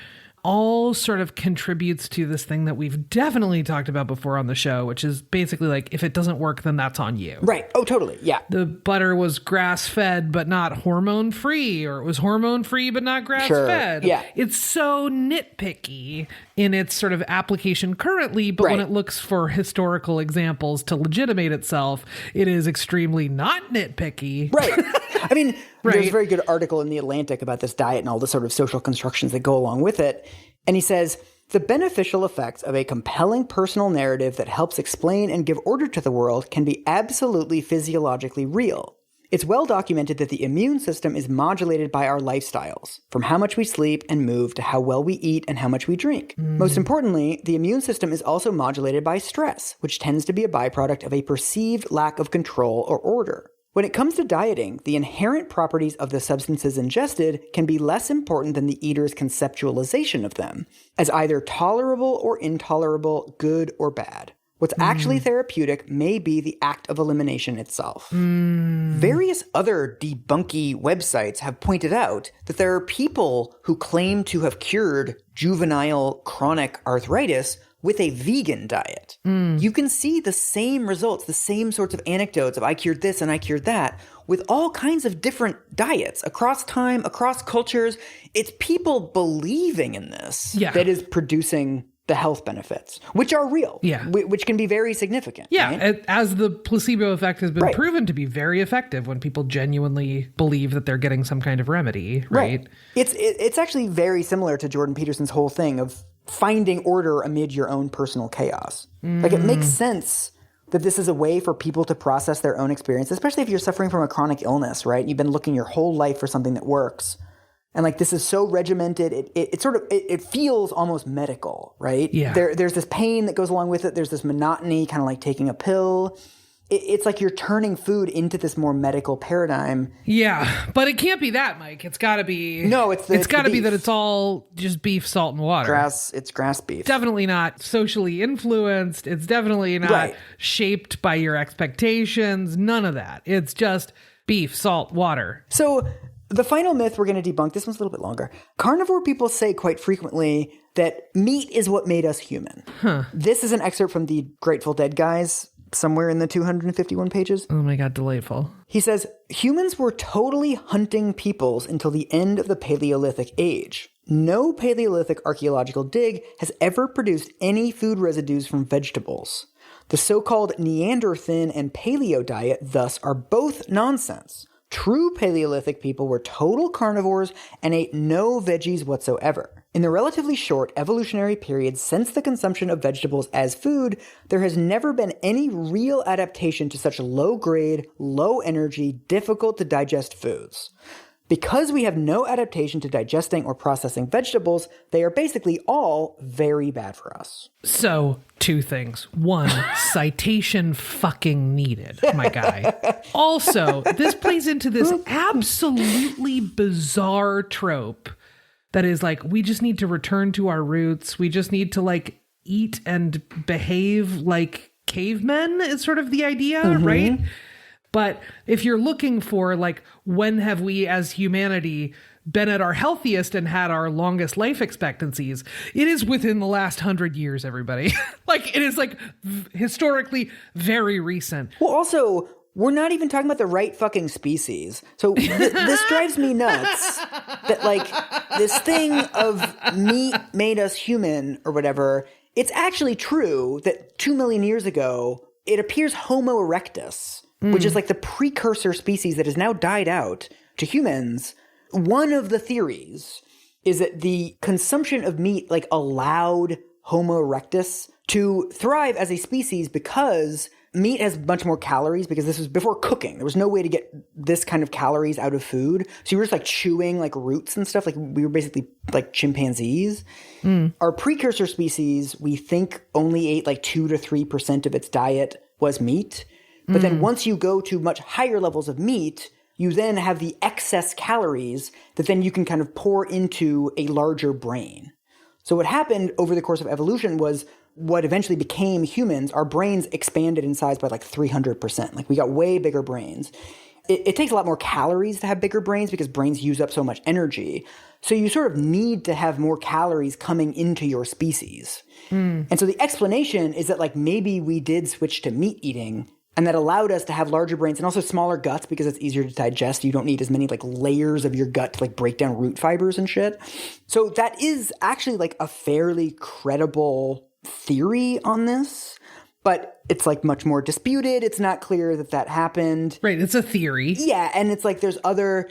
all sort of contributes to this thing that we've definitely talked about before on the show, which is basically like, if it doesn't work, then that's on you. Right. Oh, totally. Yeah. The butter was grass-fed, but not hormone-free, or it was hormone-free, but not grass-fed. Sure. Yeah. It's so nitpicky in its sort of application currently, but when it looks for historical examples to legitimate itself, it is extremely not nitpicky. Right. I mean, there's a very good article in The Atlantic about this diet and all the sort of social constructions that go along with it. And he says, the beneficial effects of a compelling personal narrative that helps explain and give order to the world can be absolutely physiologically real. It's well documented that the immune system is modulated by our lifestyles, from how much we sleep and move to how well we eat and how much we drink. Most importantly, the immune system is also modulated by stress, which tends to be a byproduct of a perceived lack of control or order. When it comes to dieting, the inherent properties of the substances ingested can be less important than the eater's conceptualization of them, as either tolerable or intolerable, good or bad. What's actually therapeutic may be the act of elimination itself. Various other debunky websites have pointed out that there are people who claim to have cured juvenile chronic arthritis with a vegan diet. You can see the same results, the same sorts of anecdotes of I cured this and I cured that, with all kinds of different diets across time, across cultures. It's people believing in this that is producing the health benefits, which are real, which can be very significant. Yeah, right? As the placebo effect has been proven to be very effective when people genuinely believe that they're getting some kind of remedy, right? It's actually very similar to Jordan Peterson's whole thing of finding order amid your own personal chaos. Like, it makes sense that this is a way for people to process their own experience, especially if you're suffering from a chronic illness, right? You've been looking your whole life for something that works. And like, this is so regimented, it feels almost medical, right? Yeah. There's this pain that goes along with it. There's this monotony, kind of like taking a pill. It's like you're turning food into this more medical paradigm. Yeah, but it can't be that, Mike. It's got to be. No, it's got to be that it's all just beef, salt, and water. It's grass beef. Definitely not socially influenced. It's definitely not shaped by your expectations. None of that. It's just beef, salt, water. So the final myth we're going to debunk, this one's a little bit longer. Carnivore people say quite frequently that meat is what made us human. This is an excerpt from the Grateful Dead guys, somewhere in the 251 pages. Oh my God, delightful. He says, humans were totally hunting peoples until the end of the Paleolithic age. No Paleolithic archaeological dig has ever produced any food residues from vegetables. The so-called Neanderthal and Paleo diet thus are both nonsense. True Paleolithic people were total carnivores and ate no veggies whatsoever. In the relatively short evolutionary period since the consumption of vegetables as food, there has never been any real adaptation to such low-grade, low-energy, difficult-to-digest foods. Because we have no adaptation to digesting or processing vegetables, they are basically all very bad for us. So, two things. One, citation fucking needed, my guy. Also, this plays into this absolutely bizarre trope that is like, we just need to return to our roots. We just need to like eat and behave like cavemen is sort of the idea, right? But if you're looking for like, when have we as humanity been at our healthiest and had our longest life expectancies, it is within the last 100 years, everybody. Like, it is like historically very recent. Well, also, we're not even talking about the right fucking species. So this drives me nuts that like this thing of meat made us human or whatever. It's actually true that 2 million years ago, it appears Homo erectus, which is like the precursor species that has now died out to humans. One of the theories is that the consumption of meat like allowed Homo erectus to thrive as a species because meat has much more calories, because this was before cooking. There was no way to get this kind of calories out of food. So you were just like chewing like roots and stuff. Like we were basically like chimpanzees. Our precursor species, we think only ate like 2 to 3% of its diet was meat. But then once you go to much higher levels of meat, you then have the excess calories that then you can kind of pour into a larger brain. So what happened over the course of evolution was what eventually became humans, our brains expanded in size by like 300%. Like we got way bigger brains. It takes a lot more calories to have bigger brains because brains use up so much energy. So you sort of need to have more calories coming into your species. And so the explanation is that like maybe we did switch to meat eating, and that allowed us to have larger brains and also smaller guts because it's easier to digest. You don't need as many like layers of your gut to like break down root fibers and shit. So that is actually like a fairly credible theory on this, but it's like much more disputed. It's not clear that that happened. Right. It's a theory. Yeah. And it's like there's other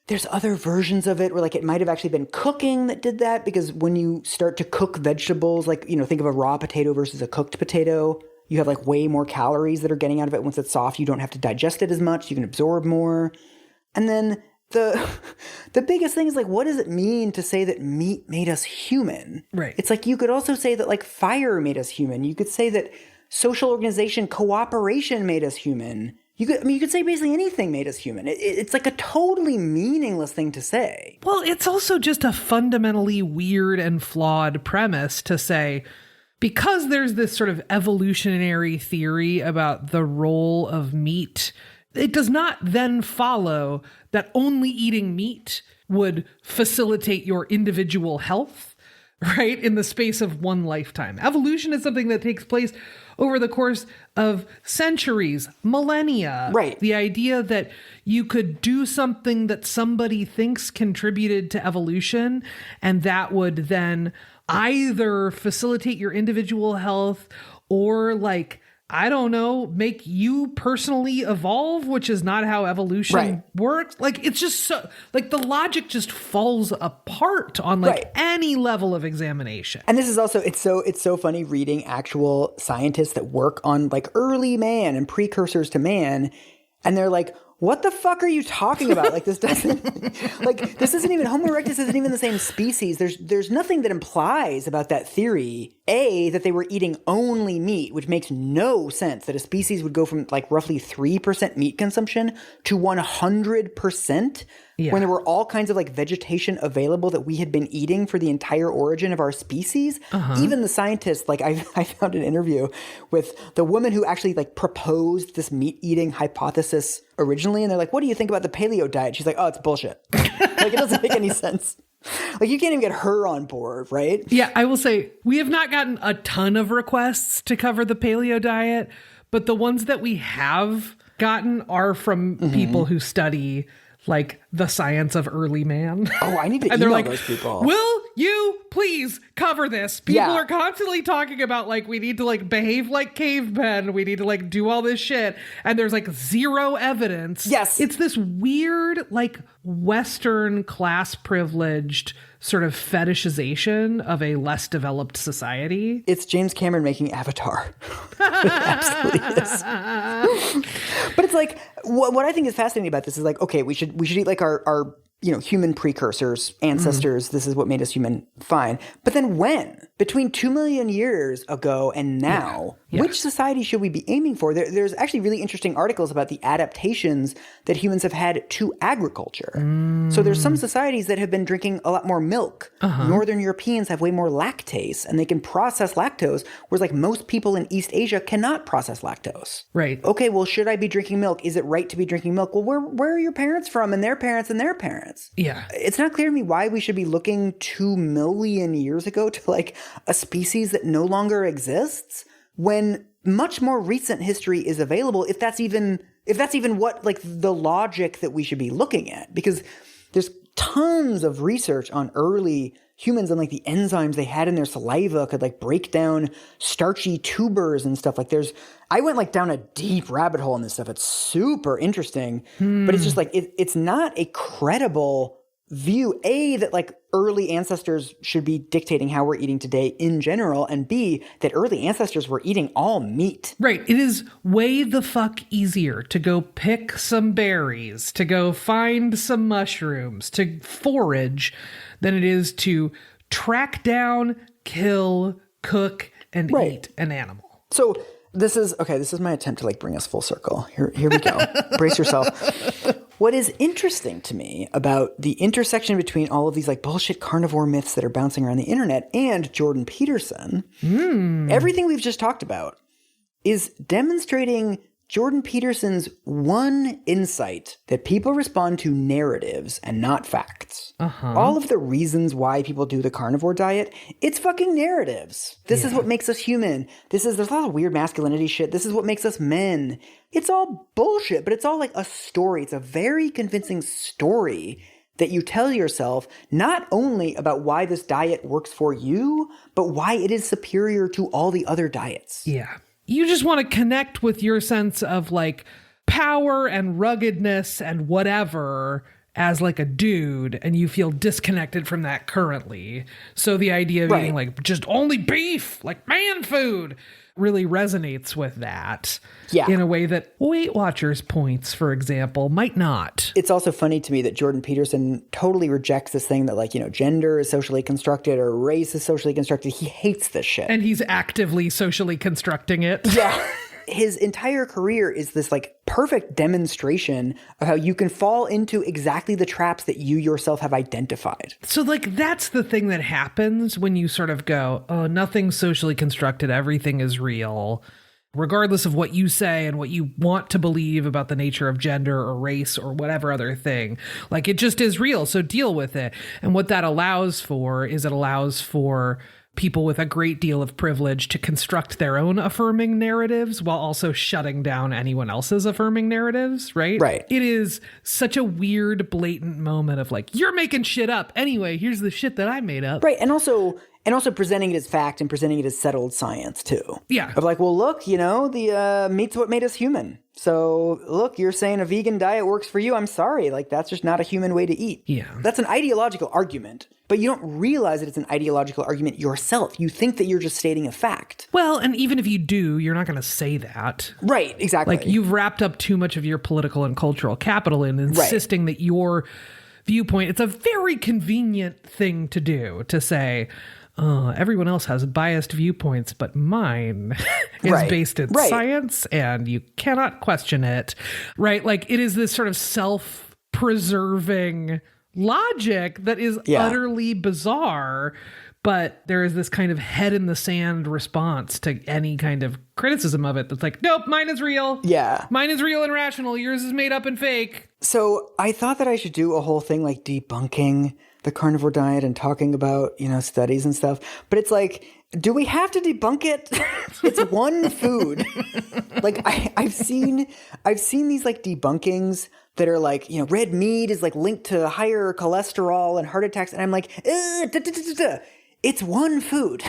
versions of it where like it might have actually been cooking that did that, because when you start to cook vegetables, like, you know, think of a raw potato versus a cooked potato, you have like way more calories that are getting out of it. Once it's soft, you don't have to digest it as much. You can absorb more. And then the biggest thing is like, what does it mean to say that meat made us human? Right. It's like, you could also say that like fire made us human. You could say that social organization, cooperation made us human. You could say basically anything made us human. It's like a totally meaningless thing to say. Well, it's also just a fundamentally weird and flawed premise to say, because there's this sort of evolutionary theory about the role of meat, it does not then follow that only eating meat would facilitate your individual health. right? In the space of one lifetime. Evolution is something that takes place over the course of centuries, millennia. Right. The idea that you could do something that somebody thinks contributed to evolution, and that would then either facilitate your individual health or like, I don't know, make you personally evolve, which is not how evolution works. Like, it's just so, like, the logic just falls apart on like any level of examination. And this is also, it's so funny reading actual scientists that work on like early man and precursors to man. And they're like, what the fuck are you talking about? Like, this doesn't, like, this isn't even, Homo erectus isn't even the same species. There's nothing that implies about that theory, A, that they were eating only meat, which makes no sense, that a species would go from like roughly 3% meat consumption to 100%. When there were all kinds of like vegetation available that we had been eating for the entire origin of our species. Even the scientists, like I found an interview with the woman who actually like proposed this meat eating hypothesis originally. And they're like, what do you think about the paleo diet? She's like, oh, it's bullshit. Like, it doesn't make any sense. Like, you can't even get her on board, right? Yeah, I will say we have not gotten a ton of requests to cover the paleo diet, but the ones that we have gotten are from people who study like the science of early man. Oh, I need to and email they're like, those people. will you please cover this? People are constantly talking about like, we need to like behave like cavemen. We need to like do all this shit. And there's like zero evidence. Yes. It's this weird, like Western class privileged sort of fetishization of a less developed society. It's James Cameron making Avatar. It absolutely is. But it's like, what I think is fascinating about this is like, okay, we should eat like our human precursors, ancestors. This is what made us human. Fine. But then when? Between 2 million years ago and now, which society should we be aiming for? There's actually really interesting articles about the adaptations that humans have had to agriculture. So there's some societies that have been drinking a lot more milk. Northern Europeans have way more lactase, and they can process lactose, whereas like most people in East Asia cannot process lactose. Right. Okay, well, should I be drinking milk? Is it right to be drinking milk? Well, where are your parents from, and their parents and their parents? Yeah. It's not clear to me why we should be looking 2 million years ago to like a species that no longer exists when much more recent history is available, if that's even what like the logic that we should be looking at. Because there's tons of research on early humans and like the enzymes they had in their saliva could like break down starchy tubers and stuff. Like I went like down a deep rabbit hole in this stuff. It's super interesting, but it's just like, it's not a credible view, A, that like early ancestors should be dictating how we're eating today in general, and B, that early ancestors were eating all meat. Right. It is way the fuck easier to go pick some berries, to go find some mushrooms, to forage, than it is to track down, kill, cook, and eat an animal. So this is my attempt to like bring us full circle. Here we go. Brace yourself. What is interesting to me about the intersection between all of these like bullshit carnivore myths that are bouncing around the internet and Jordan Peterson, everything we've just talked about is demonstrating Jordan Peterson's one insight that people respond to narratives and not facts. All of the reasons why people do the carnivore diet, it's fucking narratives. This is what makes us human. There's a lot of weird masculinity shit. This is what makes us men. It's all bullshit, but it's all like a story. It's a very convincing story that you tell yourself not only about why this diet works for you, but why it is superior to all the other diets. Yeah. You just want to connect with your sense of like power and ruggedness and whatever as like a dude, and you feel disconnected from that currently. So the idea of eating like just only beef, like man food, really resonates with that in a way that Weight Watchers points, for example, might not. It's also funny to me that Jordan Peterson totally rejects this thing that like, gender is socially constructed or race is socially constructed. He hates this shit. And he's actively socially constructing it. Yeah. His entire career is this like perfect demonstration of how you can fall into exactly the traps that you yourself have identified. So like that's the thing that happens when you sort of go, oh, nothing's socially constructed, everything is real. regardless of what you say and what you want to believe about the nature of gender or race or whatever other thing. Like, it just is real, so deal with it. And what that allows for is it allows for people with a great deal of privilege to construct their own affirming narratives while also shutting down anyone else's affirming narratives, right? Right. It is such a weird, blatant moment of like, you're making shit up. Anyway, here's the shit that I made up. Right. And also presenting it as fact and presenting it as settled science too. Yeah. Of like, well, look, the meat's what made us human. So look, you're saying a vegan diet works for you. I'm sorry. Like, that's just not a human way to eat. Yeah. That's an ideological argument, but you don't realize that it's an ideological argument yourself. You think that you're just stating a fact. Well, and even if you do, you're not going to say that. Right. Exactly. Like, you've wrapped up too much of your political and cultural capital in insisting that your viewpoint, it's a very convenient thing to do, to say, everyone else has biased viewpoints, but mine is based in science and you cannot question it. Right? Like, it is this sort of self-preserving logic that is utterly bizarre, but there is this kind of head in the sand response to any kind of criticism of it that's like, nope, mine is real. Yeah. Mine is real and rational. Yours is made up and fake. So I thought that I should do a whole thing like debunking the carnivore diet and talking about, studies and stuff. But it's like, do we have to debunk it? It's one food. Like, I've seen these like debunkings that are like, red meat is like linked to higher cholesterol and heart attacks. And I'm like, it's one food.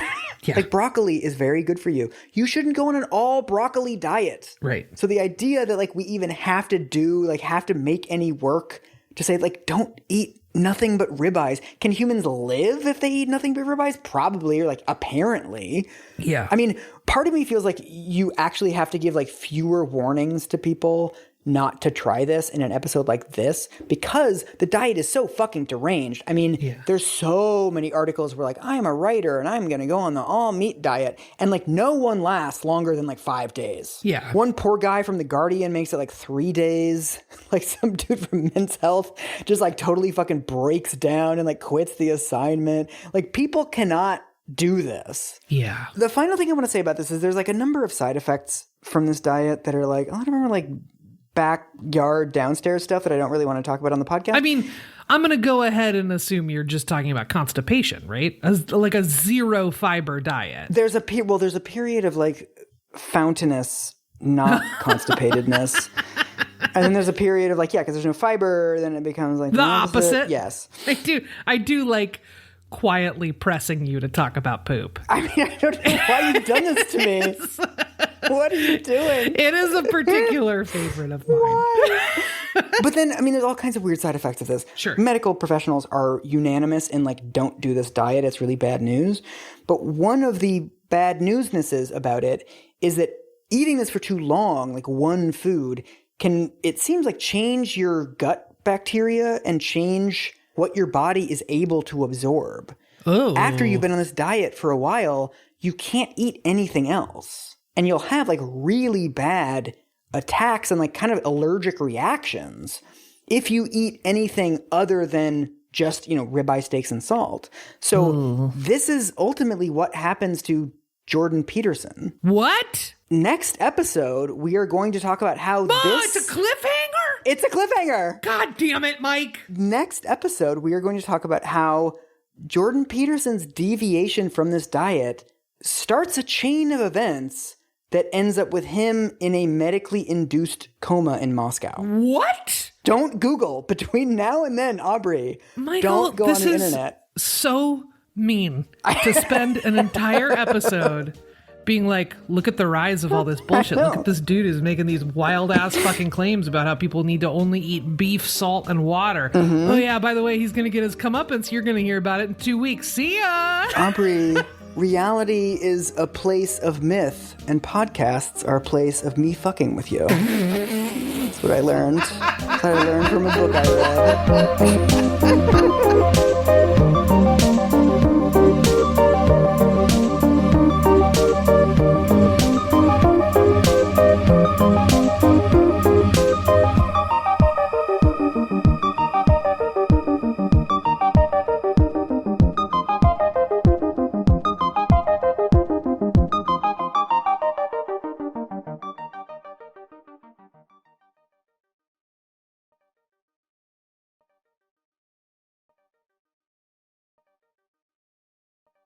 Yeah. Like, broccoli is very good for you. You shouldn't go on an all broccoli diet. Right. So the idea that like we even have to make any work to say like, don't eat nothing but ribeyes. Can humans live if they eat nothing but ribeyes? Probably, or like apparently. Yeah. I mean, part of me feels like you actually have to give like fewer warnings to people not to try this in an episode like this, because the diet is so fucking deranged. I mean, there's so many articles where like, I'm a writer and I'm going to go on the all meat diet. And like, no one lasts longer than like 5 days. Yeah. One poor guy from The Guardian makes it like 3 days. Like, some dude from Men's Health just like totally fucking breaks down and like quits the assignment. Like, people cannot do this. Yeah. The final thing I want to say about this is there's like a number of side effects from this diet that are like, I don't remember, like backyard downstairs stuff that I don't really want to talk about on the podcast. I mean, I'm going to go ahead and assume you're just talking about constipation, right? Like a zero fiber diet. There's a period of like fountainous, not constipatedness. And then there's a period of like, because there's no fiber, then it becomes like the opposite. Yes. I do like quietly pressing you to talk about poop. I mean, I don't know why you've done this to me. What are you doing? It is a particular favorite of mine. Why? But then, I mean, there's all kinds of weird side effects of this. Sure. Medical professionals are unanimous in like, don't do this diet. It's really bad news. But one of the bad newsnesses about it is that eating this for too long, like one food, can, it seems like, change your gut bacteria and change what your body is able to absorb. Oh. After you've been on this diet for a while, you can't eat anything else. And you'll have like really bad attacks and like kind of allergic reactions if you eat anything other than just, ribeye steaks and salt. So this is ultimately what happens to Jordan Peterson. What? Next episode, we are going to talk about how it's a cliffhanger? It's a cliffhanger. God damn it, Mike. Next episode, we are going to talk about how Jordan Peterson's deviation from this diet starts a chain of events that ends up with him in a medically induced coma in Moscow. What? Don't Google. Between now and then, Aubrey, Michael, don't go on the internet. So mean to spend an entire episode being like, look at the rise of all this bullshit. Look at this dude who's making these wild ass fucking claims about how people need to only eat beef, salt, and water. Mm-hmm. Oh yeah, by the way, he's going to get his comeuppance. You're going to hear about it in 2 weeks. See ya! Aubrey, reality is a place of myth, and podcasts are a place of me fucking with you. That's what I learned. That's what I learned from a book I read.